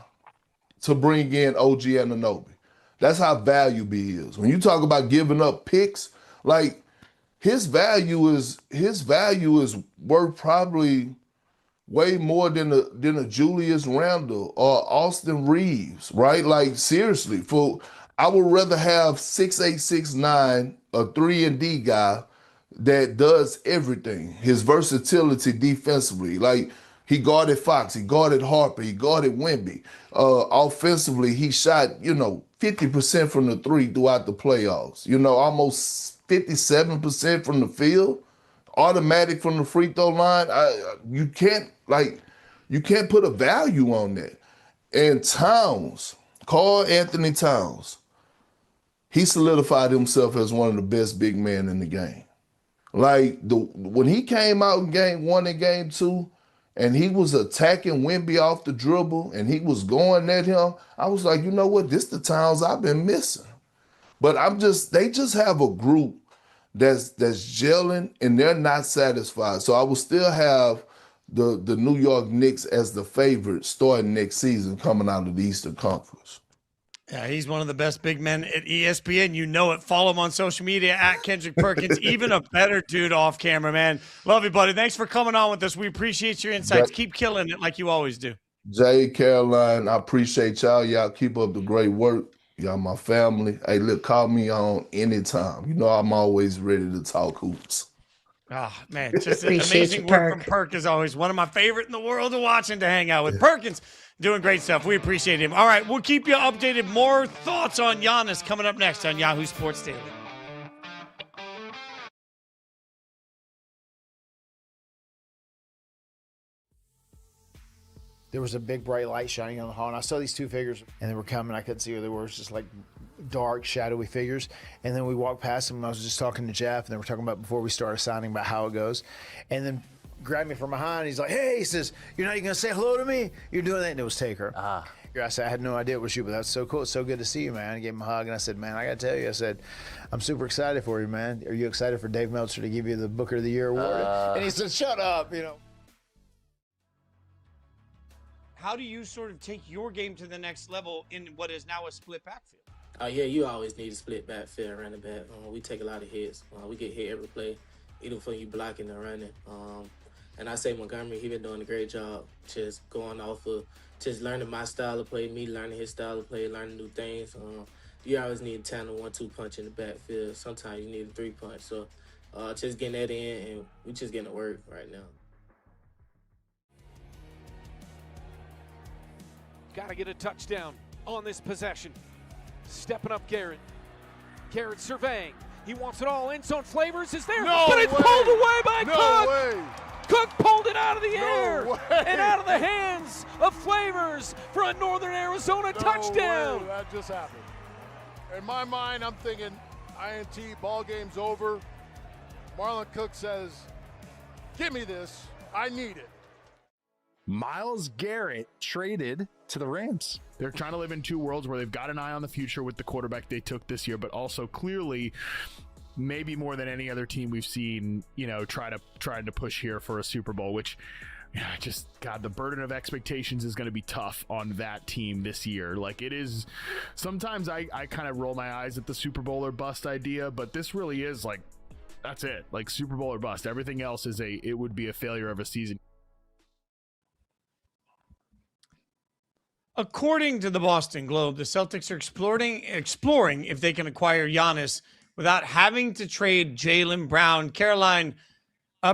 to bring in OG Anunoby. That's how valuable he is. When you talk about giving up picks, like his value is worth probably way more than a Julius Randle or Austin Reeves, right? Like seriously, I would rather have 6'8", 6'9", a 3-and-D guy that does everything. His versatility defensively, like he guarded Fox, he guarded Harper, he guarded Wemby. Offensively, he shot 50% from the 3 throughout the playoffs. Almost 57% from the field, automatic from the free throw line. You can't put a value on that. And Karl Anthony Towns, he solidified himself as one of the best big men in the game. Like when he came out in game 1 and game 2, and he was attacking Wemby off the dribble, and he was going at him, I was like, you know what? This the Towns I've been missing. But they just have a group that's gelling, and they're not satisfied. So I will still have the New York Knicks as the favorite starting next season coming out of the Eastern Conference. Yeah, he's one of the best big men at ESPN. You know it. Follow him on social media at Kendrick Perkins. Even a better dude off camera, man. Love you, buddy. Thanks for coming on with us. We appreciate your insights. Keep killing it like you always do. Jay, Caroline, I appreciate y'all. Y'all keep up the great work. Y'all my family. Hey, look, call me on anytime. I'm always ready to talk hoops. Oh, man, just amazing work from Perk as always. One of my favorite in the world to watch and to hang out with. Perkins doing great stuff. We appreciate him. All right, we'll keep you updated. More thoughts on Giannis coming up next on Yahoo Sports Daily. There was a big bright light shining on the hall, and I saw these 2 figures, and they were coming. I couldn't see who they were. It was just like dark, shadowy figures. And then we walked past them, and I was just talking to Jeff, and they were talking about before we started signing about how it goes. And then grabbed me from behind. He's like, hey, he says, you're not even going to say hello to me? You're doing that? And it was Taker. I said, I had no idea it was you, but that's so cool. It's so good to see you, man. I gave him a hug, and I said, man, I got to tell you, I said, I'm super excited for you, man. Are you excited for Dave Meltzer to give you the Booker of the Year award? And he said, shut up, How do you sort of take your game to the next level in what is now a split backfield? Yeah, you always need a split backfield running back. We take a lot of hits. We get hit every play, either for you blocking or running. And I say Montgomery, he been doing a great job just going off of just learning my style of play, me learning his style of play, learning new things. You always need a tandem 1-2 punch in the backfield. Sometimes you need a 3-punch. So just getting that in, and we just getting to work right now. Got to get a touchdown on this possession. Stepping up Garrett. Garrett surveying. He wants it all. End zone Flavors is there. But it's pulled away by Cook. Cook pulled it out of the air and out of the hands of Flavors for a Northern Arizona touchdown. That just happened. In my mind, I'm thinking INT, ball game's over. Marlon Cook says, give me this. I need it. Myles Garrett traded to the Rams. They're trying to live in 2 worlds where they've got an eye on the future with the quarterback they took this year, but also clearly, maybe more than any other team we've seen, trying to push here for a Super Bowl, which God, the burden of expectations is going to be tough on that team this year. Like, it is, sometimes I kind of roll my eyes at the Super Bowl or bust idea, but this really is like, that's it. Like, Super Bowl or bust. Everything else it would be a failure of a season. According to the Boston Globe, the Celtics are exploring if they can acquire Giannis without having to trade Jaylen Brown. Caroline,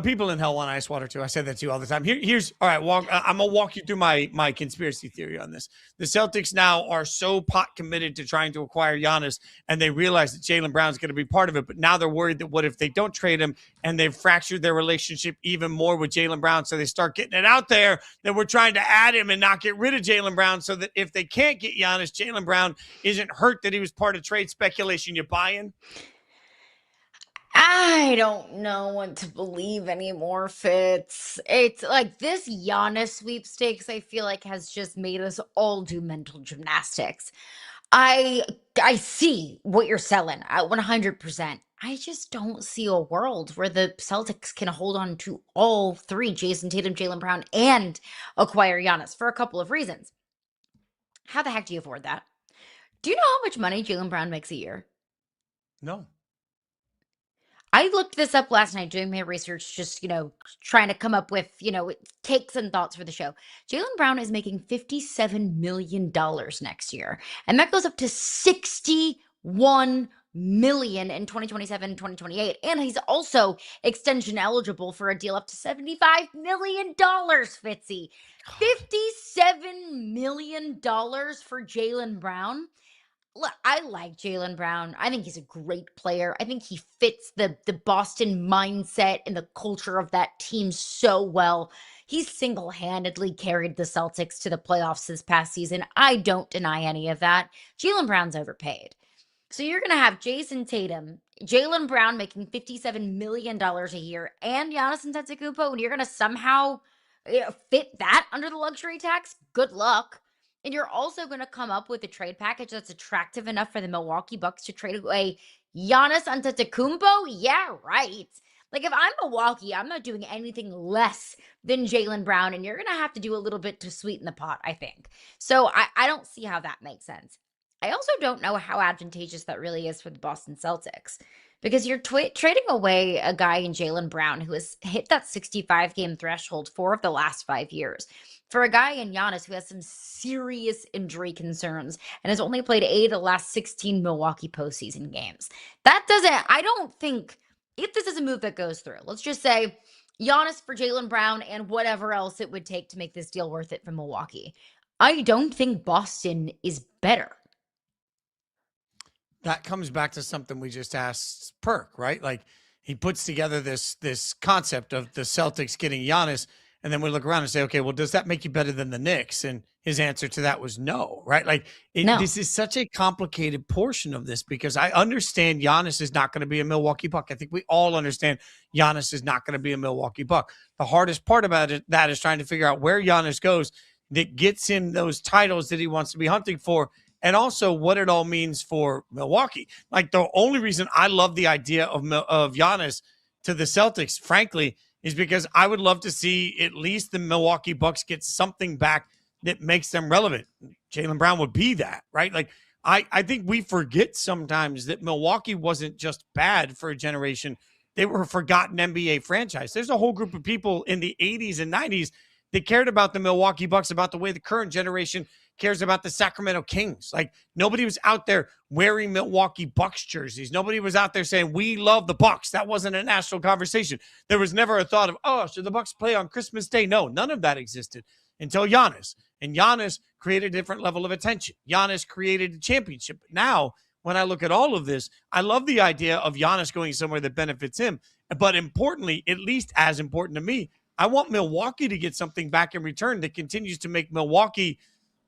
people in hell want ice water too. I say that to you all the time. Here's all right. I'm gonna walk you through my conspiracy theory on this. The Celtics now are so pot committed to trying to acquire Giannis, and they realize that Jaylen Brown's going to be part of it. But now they're worried that what if they don't trade him, and they've fractured their relationship even more with Jaylen Brown. So they start getting it out there that we're trying to add him and not get rid of Jaylen Brown, so that if they can't get Giannis, Jaylen Brown isn't hurt that he was part of trade speculation. You buying? I don't know what to believe anymore, Fitz. It's like this Giannis sweepstakes, I feel like, has just made us all do mental gymnastics. I see what you're selling at 100%. I just don't see a world where the Celtics can hold on to all three, Jason Tatum, Jaylen Brown, and acquire Giannis for a couple of reasons. How the heck do you afford that? Do you know how much money Jaylen Brown makes a year? No. I looked this up last night doing my research, just, trying to come up with, takes and thoughts for the show. Jaylen Brown is making $57 million next year. And that goes up to $61 million in 2027, 2028. And he's also extension eligible for a deal up to $75 million, Fitzy. $57 million for Jaylen Brown. Look, I like Jaylen Brown. I think he's a great player. I think he fits the Boston mindset and the culture of that team so well. He single-handedly carried the Celtics to the playoffs this past season. I don't deny any of that. Jaylen Brown's overpaid. So you're going to have Jason Tatum, Jaylen Brown making $57 million a year, and Giannis Antetokounmpo, and you're going to somehow fit that under the luxury tax? Good luck. And you're also going to come up with a trade package that's attractive enough for the Milwaukee Bucks to trade away Giannis Antetokounmpo? Yeah, right. Like, if I'm Milwaukee, I'm not doing anything less than Jaylen Brown, and you're going to have to do a little bit to sweeten the pot, I think. So I don't see how that makes sense. I also don't know how advantageous that really is for the Boston Celtics, because you're trading away a guy in Jaylen Brown who has hit that 65-game threshold 4 of the last 5 years, for a guy in Giannis who has some serious injury concerns and has only played 8 of the last 16 Milwaukee postseason games. I don't think, if this is a move that goes through, let's just say Giannis for Jaylen Brown and whatever else it would take to make this deal worth it for Milwaukee, I don't think Boston is better. That comes back to something we just asked Perk, right? Like, he puts together this concept of the Celtics getting Giannis, and then we look around and say, okay, well, does that make you better than the Knicks? And his answer to that was no, right? Like, No. This is such a complicated portion of this, because I understand Giannis is not going to be a Milwaukee Buck. I think we all understand Giannis is not going to be a Milwaukee Buck. The hardest part about that is trying to figure out where Giannis goes that gets him those titles that he wants to be hunting for, and also what it all means for Milwaukee. Like, the only reason I love the idea of Giannis to the Celtics, frankly, is because I would love to see at least the Milwaukee Bucks get something back that makes them relevant. Jaylen Brown would be that, right? Like, I think we forget sometimes that Milwaukee wasn't just bad for a generation. They were a forgotten NBA franchise. There's a whole group of people in the 80s and 90s that cared about the Milwaukee Bucks about the way the current generation cares about the Sacramento Kings. Like, nobody was out there wearing Milwaukee Bucks jerseys. Nobody was out there saying, we love the Bucks. That wasn't a national conversation. There was never a thought of, oh, should the Bucks play on Christmas Day? No, none of that existed until Giannis. And Giannis created a different level of attention. Giannis created a championship. Now, when I look at all of this, I love the idea of Giannis going somewhere that benefits him. But importantly, at least as important to me, I want Milwaukee to get something back in return that continues to make Milwaukee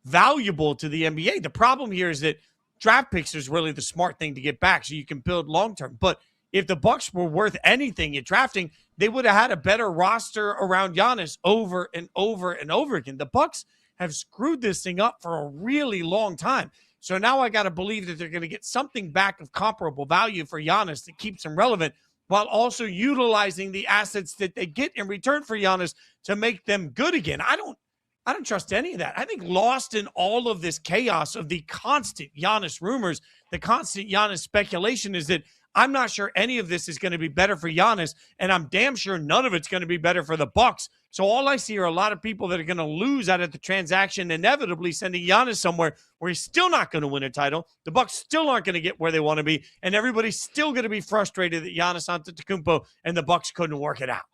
valuable to the NBA. The problem here is that draft picks is really the smart thing to get back so you can build long-term. But if the Bucks were worth anything at drafting, they would have had a better roster around Giannis over and over and over again. The Bucks have screwed this thing up for a really long time. So now I got to believe that they're going to get something back of comparable value for Giannis that keeps him relevant. while also utilizing the assets that they get in return for Giannis to make them good again. I don't trust any of that. I think lost in all of this chaos of the constant Giannis rumors, the constant Giannis speculation is that I'm not sure any of this is going to be better for Giannis, and I'm damn sure none of it's going to be better for the Bucks. So all I see are a lot of people that are going to lose out of the transaction, inevitably sending Giannis somewhere where he's still not going to win a title. The Bucks still aren't going to get where they want to be, and everybody's still going to be frustrated that Giannis Antetokounmpo and the Bucks couldn't work it out.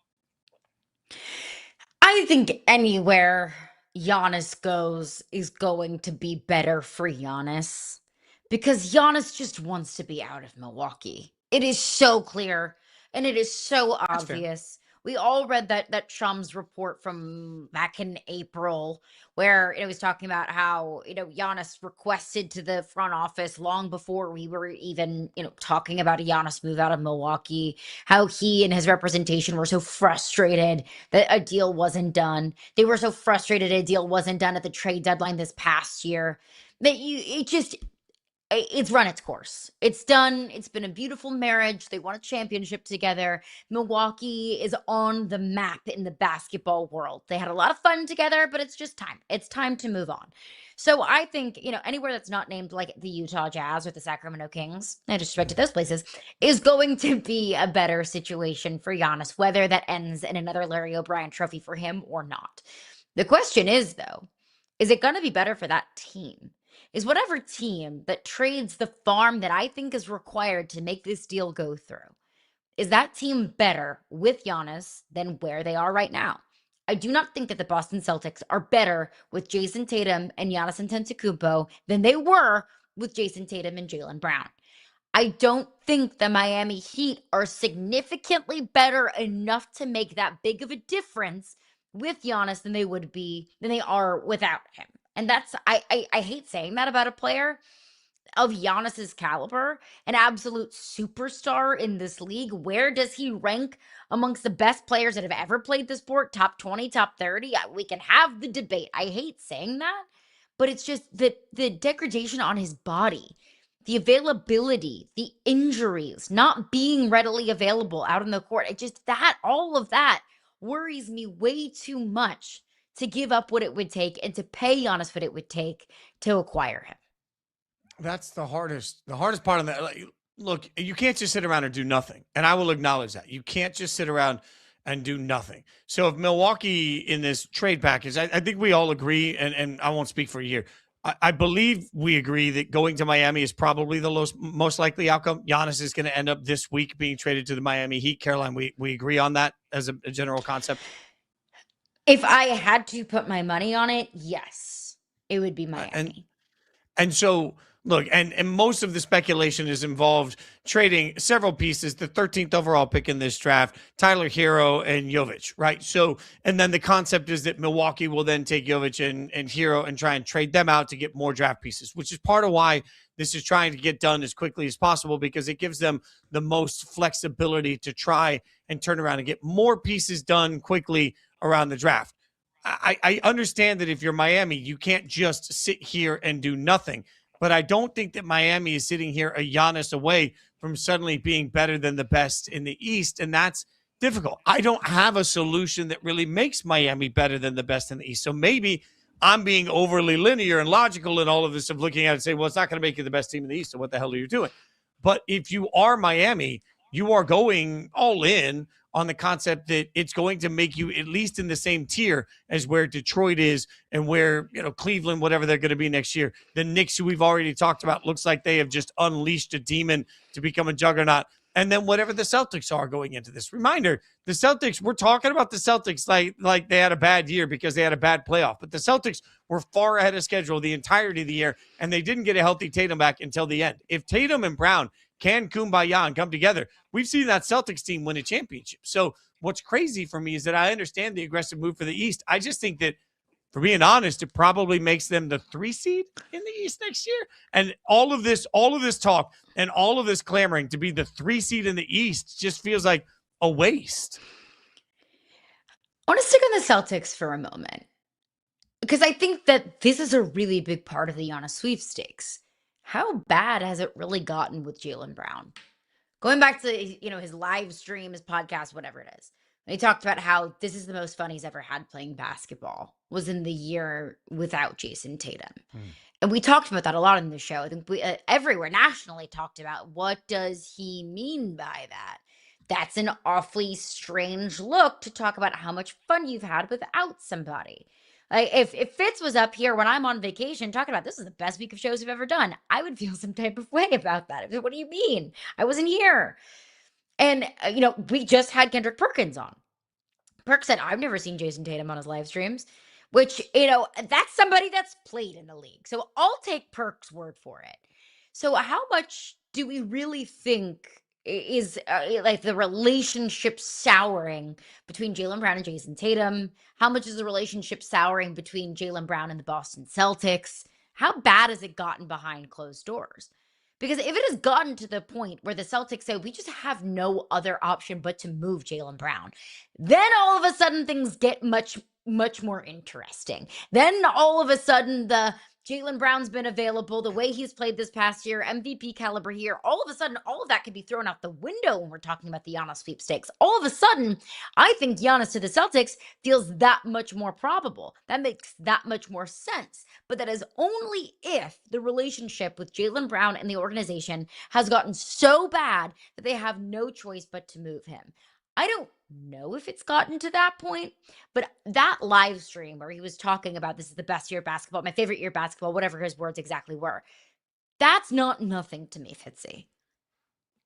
I think anywhere Giannis goes is going to be better for Giannis because Giannis just wants to be out of Milwaukee. It is so clear and it is so obvious. We all read that Chum's report from back in April where it was talking about how, Giannis requested to the front office long before we were even, talking about a Giannis move out of Milwaukee, how he and his representation were so frustrated that a deal wasn't done. They were so frustrated a deal wasn't done at the trade deadline this past year that it's run its course. It's done. It's been a beautiful marriage. They won a championship together. Milwaukee is on the map in the basketball world. They had a lot of fun together, but it's just time. It's time to move on. So I think, anywhere that's not named like the Utah Jazz or the Sacramento Kings, I disrespect to those places, is going to be a better situation for Giannis, whether that ends in another Larry O'Brien trophy for him or not. The question is, though, is it going to be better for that team? Is whatever team that trades the farm that I think is required to make this deal go through, is that team better with Giannis than where they are right now? I do not think that the Boston Celtics are better with Jason Tatum and Giannis Antetokounmpo than they were with Jason Tatum and Jaylen Brown. I don't think the Miami Heat are significantly better enough to make that big of a difference with Giannis than they are without him. And that's, I hate saying that about a player of Giannis's caliber, an absolute superstar in this league. Where does he rank amongst the best players that have ever played the sport? Top 20, top 30? We can have the debate. I hate saying that, but it's just the degradation on his body, the availability, the injuries, not being readily available out on the court. All of that worries me way too much to give up what it would take and to pay Giannis what it would take to acquire him. That's the hardest part of that. Look, you can't just sit around and do nothing. And I will acknowledge that. You can't just sit around and do nothing. So if Milwaukee in this trade package, I think we all agree, and I won't speak for a year. I believe we agree that going to Miami is probably the most likely outcome. Giannis is going to end up this week being traded to the Miami Heat. Caroline, we agree on that as a general concept? If I had to put my money on it, yes, it would be Miami. And so, look, and most of the speculation is involved trading several pieces, the 13th overall pick in this draft, Tyler Hero and Jovic, right? So, and then the concept is that Milwaukee will then take Jovic and Hero and try and trade them out to get more draft pieces, which is part of why this is trying to get done as quickly as possible, because it gives them the most flexibility to try and turn around and get more pieces done quickly around the draft. I understand that if you're Miami, you can't just sit here and do nothing. But I don't think that Miami is sitting here a Giannis away from suddenly being better than the best in the East, and that's difficult. I don't have a solution that really makes Miami better than the best in the East. So maybe I'm being overly linear and logical in all of this of looking at it and saying, well, it's not going to make you the best team in the East, so what the hell are you doing? But if you are Miami, you are going all in on the concept that it's going to make you at least in the same tier as where Detroit is and where, Cleveland, whatever they're going to be next year. The Knicks, who we've already talked about, looks like they have just unleashed a demon to become a juggernaut. And then whatever the Celtics are going into this. Reminder, the Celtics, we're talking about the Celtics like they had a bad year because they had a bad playoff. But the Celtics were far ahead of schedule the entirety of the year, and they didn't get a healthy Tatum back until the end. If Tatum and Brown can kumbaya and come together, we've seen that Celtics team win a championship. So what's crazy for me is that I understand the aggressive move for the East. I just think that, for being honest, it probably makes them the 3 seed in the East next year. And all of this talk and all of this clamoring to be the 3 seed in the East just feels like a waste. I want to stick on the Celtics for a moment, because I think that this is a really big part of the Giannis sweepstakes. How bad has it really gotten with Jaylen Brown? Going back to, his live stream, his podcast, whatever it is. And he talked about how this is the most fun he's ever had playing basketball was in the year without Jason Tatum. And we talked about that a lot in the show. I think we everywhere nationally talked about what does he mean by that? That's an awfully strange look to talk about how much fun you've had without somebody. Like if Fitz was up here when I'm on vacation talking about this is the best week of shows we've ever done, I would feel some type of way about that. What do you mean? I wasn't here. And we just had Kendrick Perkins on. Perk said, I've never seen Jason Tatum on his live streams, which, that's somebody that's played in the league. So I'll take Perk's word for it. So how much do we really think is like the relationship souring between Jaylen Brown and Jason Tatum? How much is the relationship souring between Jaylen Brown and the Boston Celtics? How bad has it gotten behind closed doors? Because if it has gotten to the point where the Celtics say, we just have no other option but to move Jaylen Brown, then all of a sudden things get much, much more interesting. Then all of a sudden the Jaylen Brown's been available, the way he's played this past year, MVP caliber here, all of a sudden all of that could be thrown out the window when we're talking about the Giannis sweepstakes. All of a sudden, I think Giannis to the Celtics feels that much more probable. That makes that much more sense. But that is only if the relationship with Jaylen Brown and the organization has gotten so bad that they have no choice but to move him. I don't know if it's gotten to that point, but that live stream where he was talking about this is the best year of basketball, my favorite year of basketball, whatever his words exactly were, that's not nothing to me, Fitzy.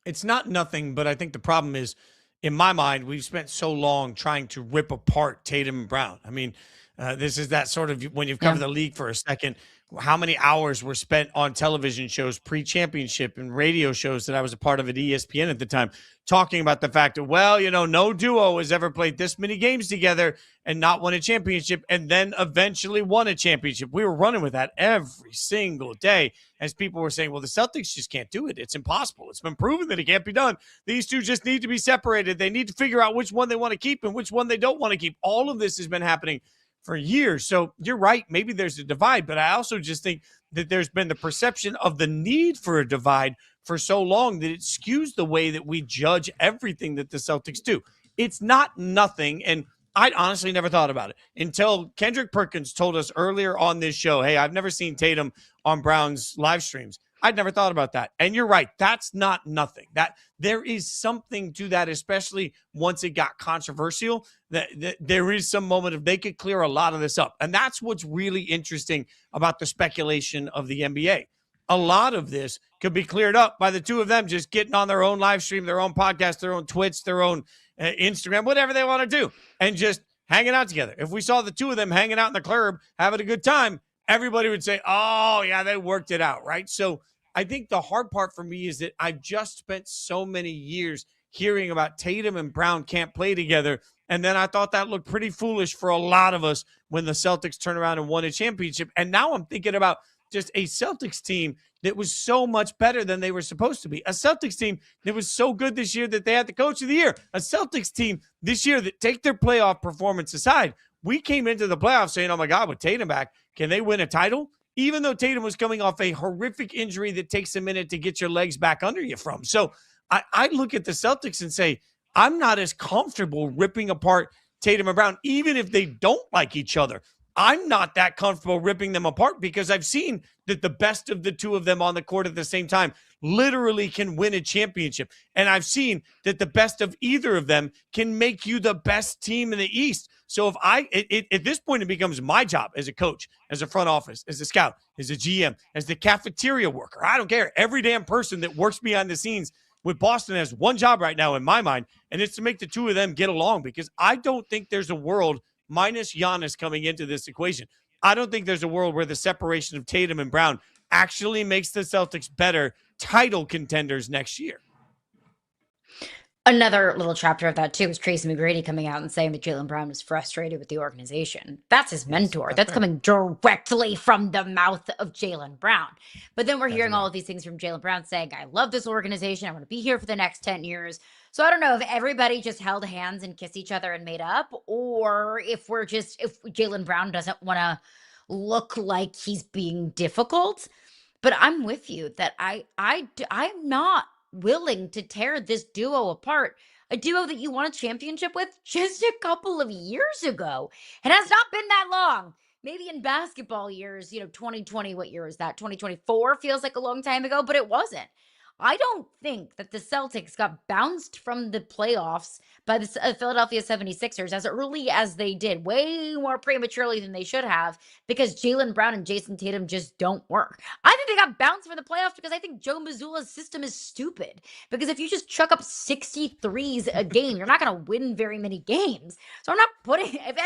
It's not nothing, but I think the problem is, in my mind, we've spent so long trying to rip apart Tatum and Brown. I mean, this is that sort of, when you've covered the league for a second, how many hours were spent on television shows, pre-championship and radio shows that I was a part of at ESPN at the time, talking about the fact that, well, no duo has ever played this many games together and not won a championship and then eventually won a championship. We were running with that every single day as people were saying, well, the Celtics just can't do it. It's impossible. It's been proven that it can't be done. These two just need to be separated. They need to figure out which one they want to keep and which one they don't want to keep. All of this has been happening for years. So you're right. Maybe there's a divide, but I also just think that there's been the perception of the need for a divide for so long that it skews the way that we judge everything that the Celtics do. It's not nothing. And I honestly never thought about it until Kendrick Perkins told us earlier on this show, hey, I've never seen Tatum on Brown's live streams. I'd never thought about that. And you're right. That's not nothing. That there is something to that, especially once it got controversial, that there is some moment of they could clear a lot of this up. And that's what's really interesting about the speculation of the NBA. A lot of this could be cleared up by the two of them just getting on their own live stream, their own podcast, their own Twitch, their own Instagram, whatever they want to do, and just hanging out together. If we saw the two of them hanging out in the club, having a good time, everybody would say, oh, yeah, they worked it out, right? So I think the hard part for me is that I've just spent so many years hearing about Tatum and Brown can't play together. And then I thought that looked pretty foolish for a lot of us when the Celtics turned around and won a championship. And now I'm thinking about just a Celtics team that was so much better than they were supposed to be. A Celtics team that was so good this year that they had the coach of the year. A Celtics team this year that, take their playoff performance aside, we came into the playoffs saying, oh my God, with Tatum back, can they win a title? Even though Tatum was coming off a horrific injury that takes a minute to get your legs back under you from. So I look at the Celtics and say, I'm not as comfortable ripping apart Tatum and Brown, even if they don't like each other. I'm not that comfortable ripping them apart because I've seen that the best of the two of them on the court at the same time literally can win a championship. And I've seen that the best of either of them can make you the best team in the East. So if at this point, it becomes my job as a coach, as a front office, as a scout, as a GM, as the cafeteria worker. I don't care. Every damn person that works behind the scenes with Boston has one job right now in my mind, and it's to make the two of them get along, because I don't think there's a world, minus Giannis coming into this equation, I don't think there's a world where the separation of Tatum and Brown actually makes the Celtics better title contenders next year. Another little chapter of that, too, is Tracy McGrady coming out and saying that Jaylen Brown was frustrated with the organization. That's his mentor. That's coming directly from the mouth of Jaylen Brown. But then we're hearing all of these things from Jaylen Brown saying, I love this organization. I want to be here for the next 10 years. So I don't know if everybody just held hands and kissed each other and made up, or if Jaylen Brown doesn't want to look like he's being difficult. But I'm with you that I'm not willing to tear this duo apart. A duo that you won a championship with just a couple of years ago. It has not been that long. Maybe in basketball years, 2020, what year is that? 2024 feels like a long time ago, but it wasn't. I don't think that the Celtics got bounced from the playoffs by the Philadelphia 76ers as early as they did, way more prematurely than they should have, because Jaylen Brown and Jason Tatum just don't work. I think they got bounced from the playoffs because I think Joe Mazzulla's system is stupid. Because if you just chuck up 63s a game, you're not going to win very many games. So I'm not putting, if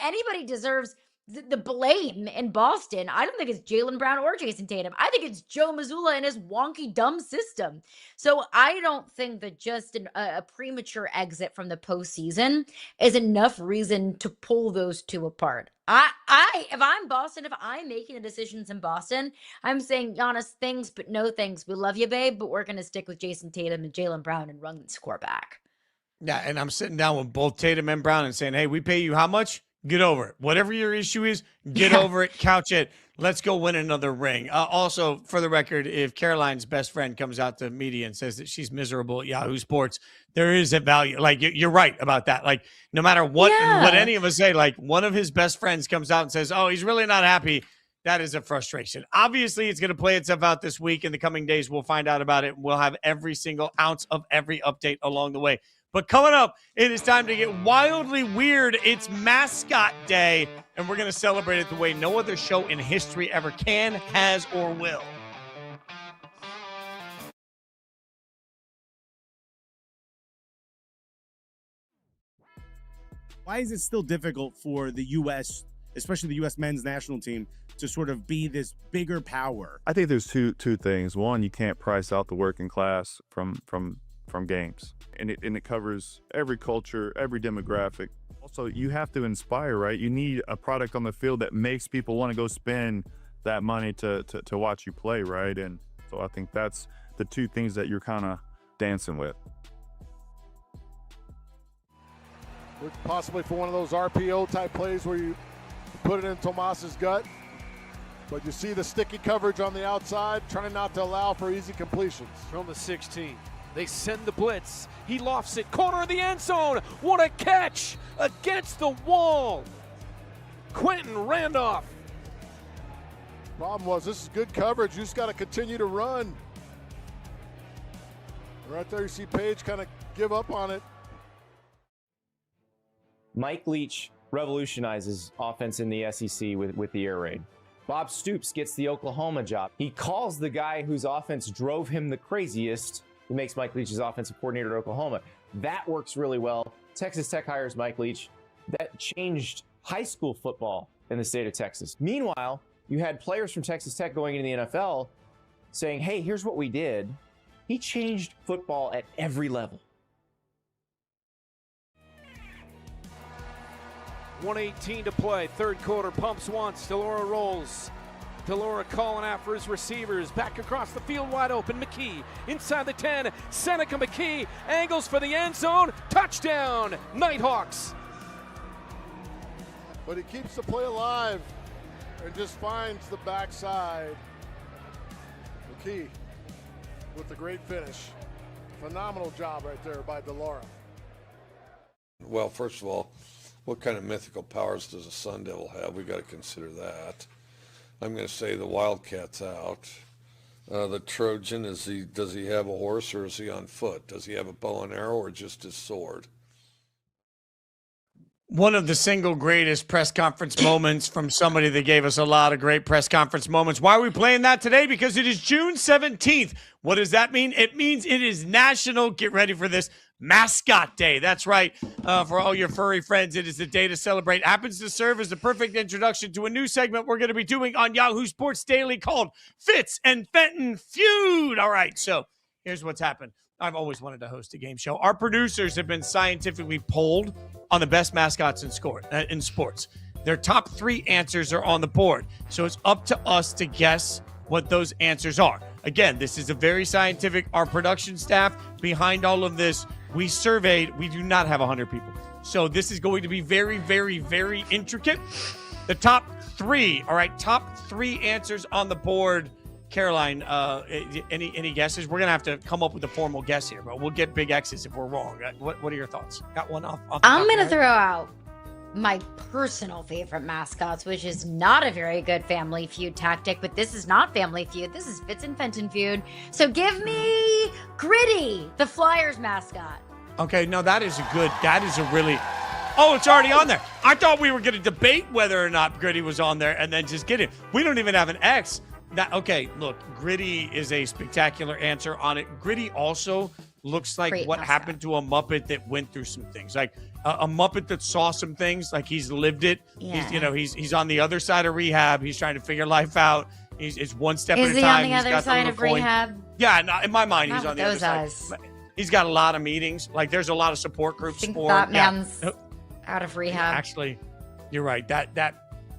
anybody deserves the blame in Boston, I don't think it's Jaylen Brown or Jason Tatum. I think it's Joe Mazzulla and his wonky, dumb system. So I don't think that just a premature exit from the postseason is enough reason to pull those two apart. If I'm Boston, if I'm making the decisions in Boston, I'm saying, Giannis, thanks, but no thanks. We love you, babe, but we're going to stick with Jason Tatum and Jaylen Brown and run the score back. Yeah, and I'm sitting down with both Tatum and Brown and saying, hey, we pay you how much? Get over it. Whatever your issue is, get over it, couch it. Let's go win another ring. Also, for the record, if Caroline's best friend comes out to media and says that she's miserable at Yahoo Sports, there is a value. Like, you're right about that. Like, no matter what any of us say, like, one of his best friends comes out and says, oh, he's really not happy. That is a frustration. Obviously, it's going to play itself out this week. In the coming days, we'll find out about it. We'll have every single ounce of every update along the way. But coming up, it is time to get wildly weird. It's Mascot Day, and we're going to celebrate it the way no other show in history ever can, has, or will. Why is it still difficult for the U.S., especially the U.S. men's national team, to sort of be this bigger power? I think there's two things. One, you can't price out the working class from games. And it covers every culture, every demographic. Also, you have to inspire, right? You need a product on the field that makes people want to go spend that money to watch you play, right? And so I think that's the two things that you're kind of dancing with. Possibly for one of those RPO type plays where you put it in Tomas's gut, but you see the sticky coverage on the outside, trying not to allow for easy completions. From the 16. They send the blitz. He lofts it. Corner of the end zone. What a catch against the wall. Quentin Randolph. Problem was, this is good coverage. You just got to continue to run. Right there, you see Page kind of give up on it. Mike Leach revolutionizes offense in the SEC with the air raid. Bob Stoops gets the Oklahoma job. He calls the guy whose offense drove him the craziest. He makes Mike Leach his offensive coordinator at Oklahoma. That works really well. Texas Tech hires Mike Leach. That changed high school football in the state of Texas. Meanwhile, you had players from Texas Tech going into the NFL saying, hey, here's what we did. He changed football at every level. 1:18 to play. Third quarter. Pumps once. Delora rolls. Delora calling out for his receivers. Back across the field, wide open. McKee inside the 10. Seneca McKee angles for the end zone. Touchdown, Nighthawks. But he keeps the play alive and just finds the backside. McKee with the great finish. Phenomenal job right there by Delora. Well, first of all, what kind of mythical powers does a Sun Devil have? We've got to consider that. I'm going to say the Wildcat's out. The Trojan, does he have a horse or is he on foot? Does he have a bow and arrow or just his sword? One of the single greatest press conference moments from somebody that gave us a lot of great press conference moments. Why are we playing that today? Because it is June 17th. What does that mean? It means it is National, get ready for this, Mascot Day. That's right. For all your furry friends, it is the day to celebrate. It happens to serve as the perfect introduction to a new segment we're going to be doing on Yahoo Sports Daily called Fitz and Fenton Feud. All right, so here's what's happened. I've always wanted to host a game show. Our producers have been scientifically polled on the best mascots in sports. Their top 3 answers are on the board, so it's up to us to guess what those answers are. Again, this is a very scientific. Our production staff behind all of this, we surveyed. We do not have 100 people. So this is going to be very, very, very intricate. The top 3, all right, top 3 answers on the board Caroline, any guesses? We're gonna have to come up with a formal guess here, but we'll get big X's if we're wrong. What are your thoughts? Got one off the I'm top gonna of your throw out my personal favorite mascots, which is not a very good Family Feud tactic, but this is not Family Feud. This is Fitz and Fenton Feud. So give me Gritty, the Flyers mascot. Okay, no, that is a really. Oh, it's already on there. I thought we were going to debate whether or not Gritty was on there and then just get it. We don't even have an X. Okay, look, Gritty is a spectacular answer on it. Gritty also looks like Great what mascot. happened to a Muppet that went through some things. Like a Muppet that saw some things, like he's lived it. Yeah. He's on the other side of rehab. He's trying to figure life out. It's one step at a Is he time. on the He's other got side little of coin. rehab? Yeah, no, in my mind, Not he's on with the other those side. eyes. He's got a lot of meetings. Like there's a lot of support groups I think for that him. man's Yeah. out of rehab. Actually, you're right. That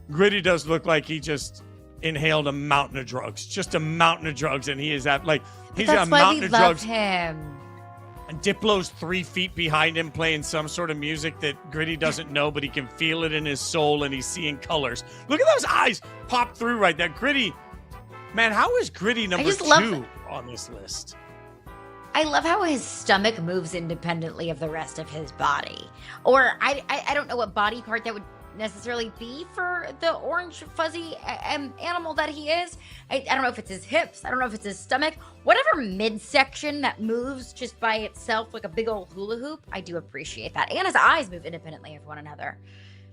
Gritty does look like he just inhaled a mountain of drugs. Just a mountain of drugs, and he is at he's got That's a why mountain we of love drugs. him. And Diplo's 3 feet behind him playing some sort of music that Gritty doesn't know, but he can feel it in his soul, and he's seeing colors. Look at those eyes pop through right there. Gritty, man, how is Gritty number just love 2 on this list? I love how his stomach moves independently of the rest of his body. Or I don't know what body part that would necessarily be for the orange fuzzy animal that he is. I don't know if it's his hips. I don't know if it's his stomach. Whatever midsection that moves just by itself like a big old hula hoop, I do appreciate that. And his eyes move independently of one another.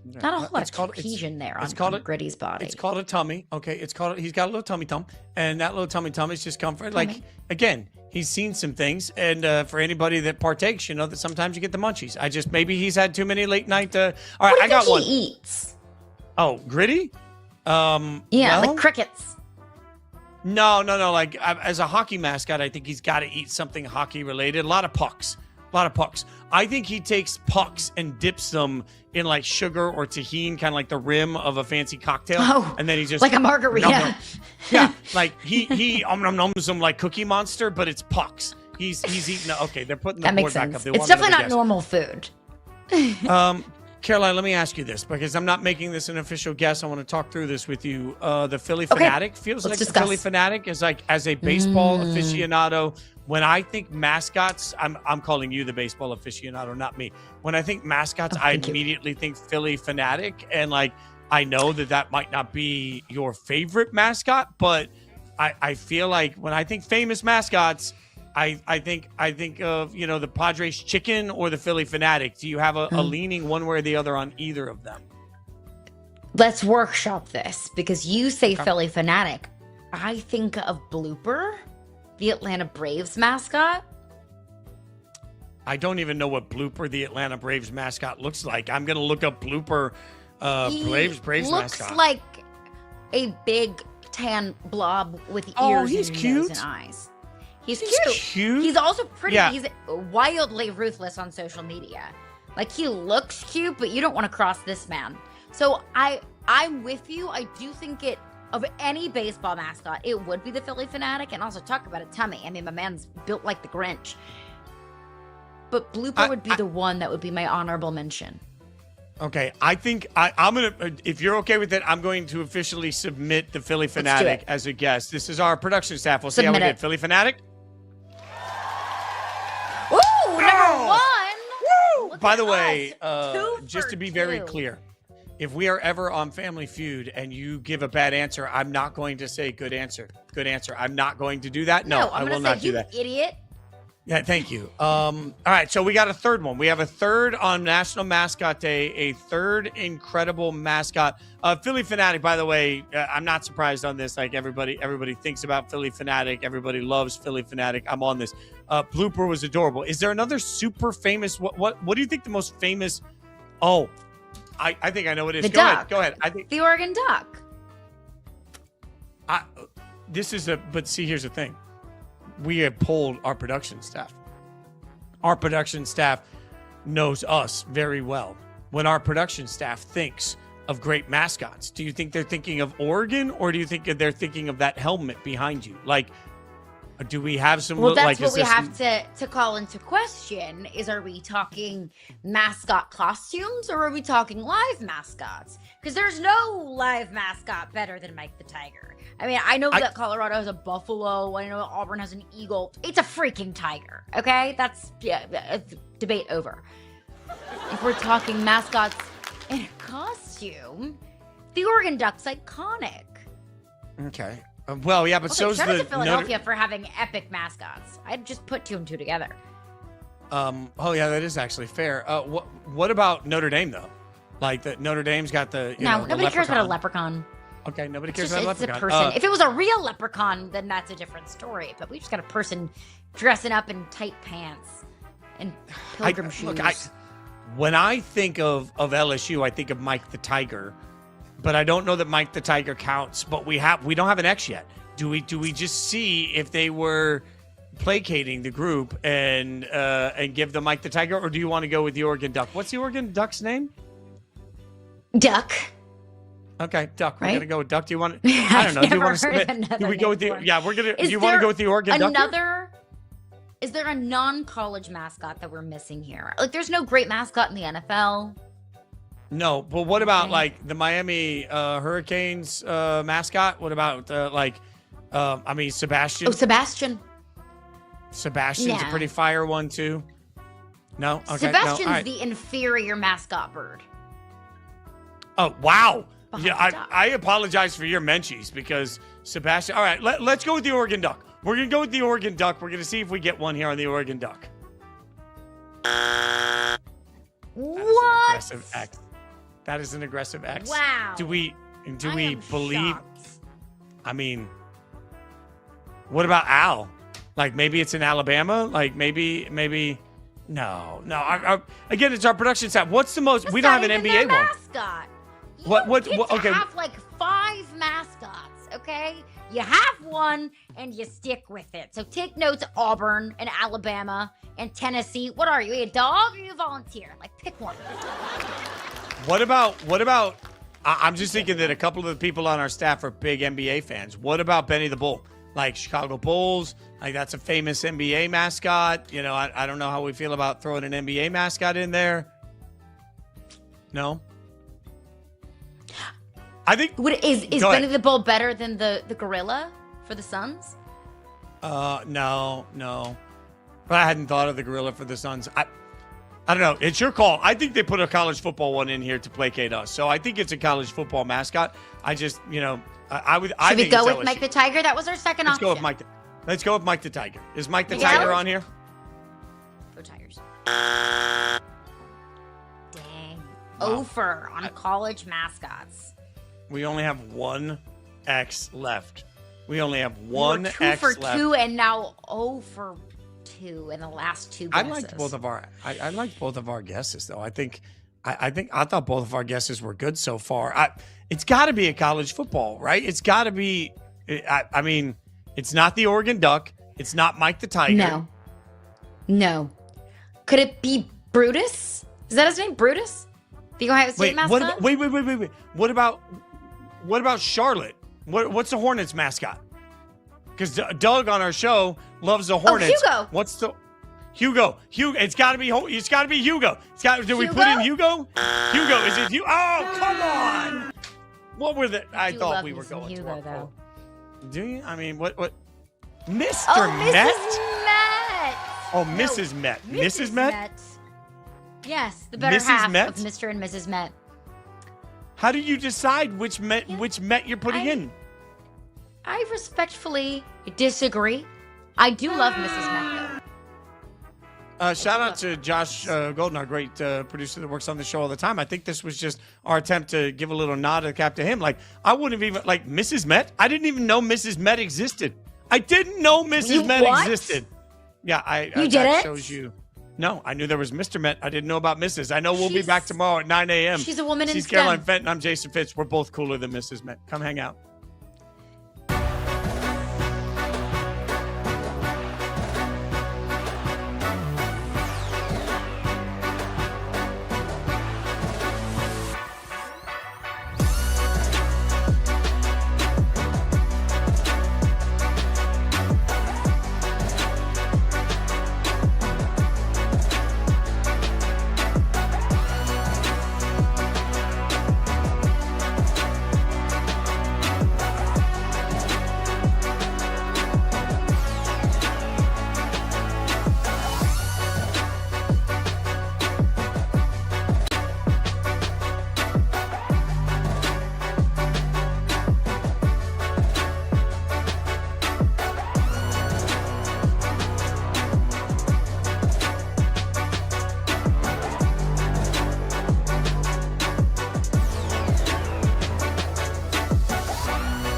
Not a whole lot of cohesion there on Gritty's body. It's called a tummy. Okay, he's got a little tummy tum, and that little tummy tum is just comfort. Like again, he's seen some things, and for anybody that partakes, you know that sometimes you get the munchies. Maybe he's had too many late night. All right, I got one. He eats. Oh, Gritty? Like crickets. No. Like as a hockey mascot, I think he's got to eat something hockey related. A lot of pucks. I think he takes pucks and dips them in like sugar or tahini, kind of like the rim of a fancy cocktail. Oh, and then he just like a margarita. Yeah, like he ums them like Cookie Monster, but it's pucks. He's eating. Okay, they're putting the That board makes back sense. up. It's definitely not normal food. Caroline, let me ask you this because I'm not making this an official guess. I want to talk through this with you. The Philly Fanatic feels like the Philly Fanatic is like as a baseball aficionado. When I think mascots, I'm calling you the baseball aficionado, not me. When I think mascots, I immediately think Philly Fanatic, and like I know that might not be your favorite mascot, but I feel like when I think famous mascots, I think of the Padres chicken or the Philly Fanatic. Do you have a leaning one way or the other on either of them? Let's workshop this because you say Philly Fanatic. I think of Blooper, the Atlanta Braves mascot. I don't even know what Blooper, the Atlanta Braves mascot, looks like. I'm gonna look up Blooper, Braves looks mascot. like a big tan blob with ears he's and cute. nose and eyes. He's cute. He's also pretty. Yeah. He's wildly ruthless on social media. Like he looks cute, but you don't want to cross this man. So I'm with you. I do think of any baseball mascot, it would be the Philly Fanatic. And also talk about a tummy. I mean, my man's built like the Grinch. But Blooper would be the one that would be my honorable mention. Okay, I think I'm going to, if you're okay with it, I'm going to officially submit the Philly Fanatic as a guest. This is our production staff. We'll see how we did. Philly Fanatic. Ooh, number one. Woo! By the way, just to be very clear, if we are ever on Family Feud and you give a bad answer, I'm not going to say good answer. Good answer. I'm not going to do that. No, I will not do that. Idiot. Yeah, thank you. All right, so we got a third one. We have a third on National Mascot Day, a third incredible mascot. Philly Fanatic, by the way, I'm not surprised on this. Like everybody thinks about Philly Fanatic. Everybody loves Philly Fanatic. I'm on this. Blooper was adorable. Is there another super famous? What do you think the most famous? Oh, I think I know what it is. Go ahead. I think the Oregon Duck. But see, here's the thing. We have polled our production staff. Our production staff knows us very well. When our production staff thinks of great mascots, do you think they're thinking of Oregon or do you think they're thinking of that helmet behind you? Like, Do we have some? Well, that's like, what we have to call into question is, are we talking mascot costumes or are we talking live mascots? Because there's no live mascot better than Mike the Tiger. I mean, I know that Colorado has a buffalo. I know Auburn has an eagle. It's a freaking tiger, okay? That's, debate over. If we're talking mascots in a costume, the Oregon Duck's iconic. Okay. Well, yeah, but so's shout out the to Philadelphia for having epic mascots. I'd just put 2 and 2 together. Oh yeah, that is actually fair. What about Notre Dame though? Like Notre Dame's got the nobody cares about a leprechaun. Okay, nobody cares It's about a a leprechaun. person. If it was a real leprechaun, then that's a different story. But we just got a person dressing up in tight pants and pilgrim shoes. Look, when I think of LSU, I think of Mike the Tiger. But I don't know that Mike the Tiger counts. But we don't have an X yet. Do we just see if they were placating the group and give them Mike the Tiger, or do you want to go with the Oregon Duck? What's the Oregon Duck's name? Duck. Okay, Duck. We're Right? gonna go with Duck. Do you want? I don't know. Do you want to submit? Do we go with the? Yeah, we're gonna. Do you want to go with the Oregon Duck? Is there a non-college mascot that we're missing here? Like, there's no great mascot in the NFL. No, but what about like the Miami Hurricanes mascot? What about Sebastian? Oh, Sebastian. Sebastian's a pretty fire one too. No, okay. Sebastian's no, all right. the inferior mascot bird. Oh wow! Yeah, I apologize for your menchies because Sebastian. All right, let's go with the Oregon Duck. We're gonna go with the Oregon Duck. We're gonna see if we get one here on the Oregon Duck. What? That is an aggressive X. Wow. Do we believe? Shocked. I mean, what about Al? Like maybe it's in Alabama. Like maybe. No. Again, it's our production staff. What's the most? We don't have an NBA one. Mascot. You Okay. have like 5 mascots. Okay. You have one and you stick with it. So take notes, Auburn and Alabama and Tennessee. What are you, a dog or you a volunteer? Like, pick one. What about? I'm just thinking that a couple of the people on our staff are big NBA fans. What about Benny the Bull? Like Chicago Bulls, like that's a famous NBA mascot. You know, I don't know how we feel about throwing an NBA mascot in there. No. I think is Benny the Bull better than the gorilla for the Suns? No. But I hadn't thought of the gorilla for the Suns. I don't know. It's your call. I think they put a college football one in here to placate us. So I think it's a college football mascot. I just, I would. Should we go with Mike the Tiger? That was our second option. Let's go with Mike the Tiger. Is Mike the Tiger on here? Go Tigers. Dang. Over on college mascots. We only have one X left. We only have one X left. 2 for 2 left. and now 0 for 2 in the last 2 guesses. I liked both of our guesses though. I thought both of our guesses were good so far. It's got to be a college football, right? It's got to be. I mean, it's not the Oregon Duck. It's not Mike the Tiger. No. Could it be Brutus? Is that his name, Brutus? The Ohio State mascot? Wait. What about Charlotte? What's the Hornets mascot? Because Doug on our show loves the Hornets. Oh, Hugo. What's the Hugo? It's got to be Hugo. Did we put in Hugo? Hugo, is it Hugo? Oh, come on. What were the? I thought we were going Hugo, to though. Do you? I mean, what? Mr. Oh, Met? Mrs. Met. Oh, Mrs. Met. Mrs. Met? Yes, the better Mrs. half Met? of Mr. and Mrs. Met. How do you decide which Met you're putting in? I respectfully disagree. I do love Mrs. Met, though. Shout out to Josh Golden, our great producer that works on the show all the time. I think this was just our attempt to give a little nod of the cap to him. Like, I wouldn't have even, like, Mrs. Met? I didn't even know Mrs. Met existed. I didn't know Mrs. Met existed. Yeah, You did that it? shows you. No, I knew there was Mr. Met. I didn't know about Mrs. I know we'll be back tomorrow at 9 a.m. She's a woman in She's STEM. Caroline Fenton. I'm Jason Fitz. We're both cooler than Mrs. Met. Come hang out.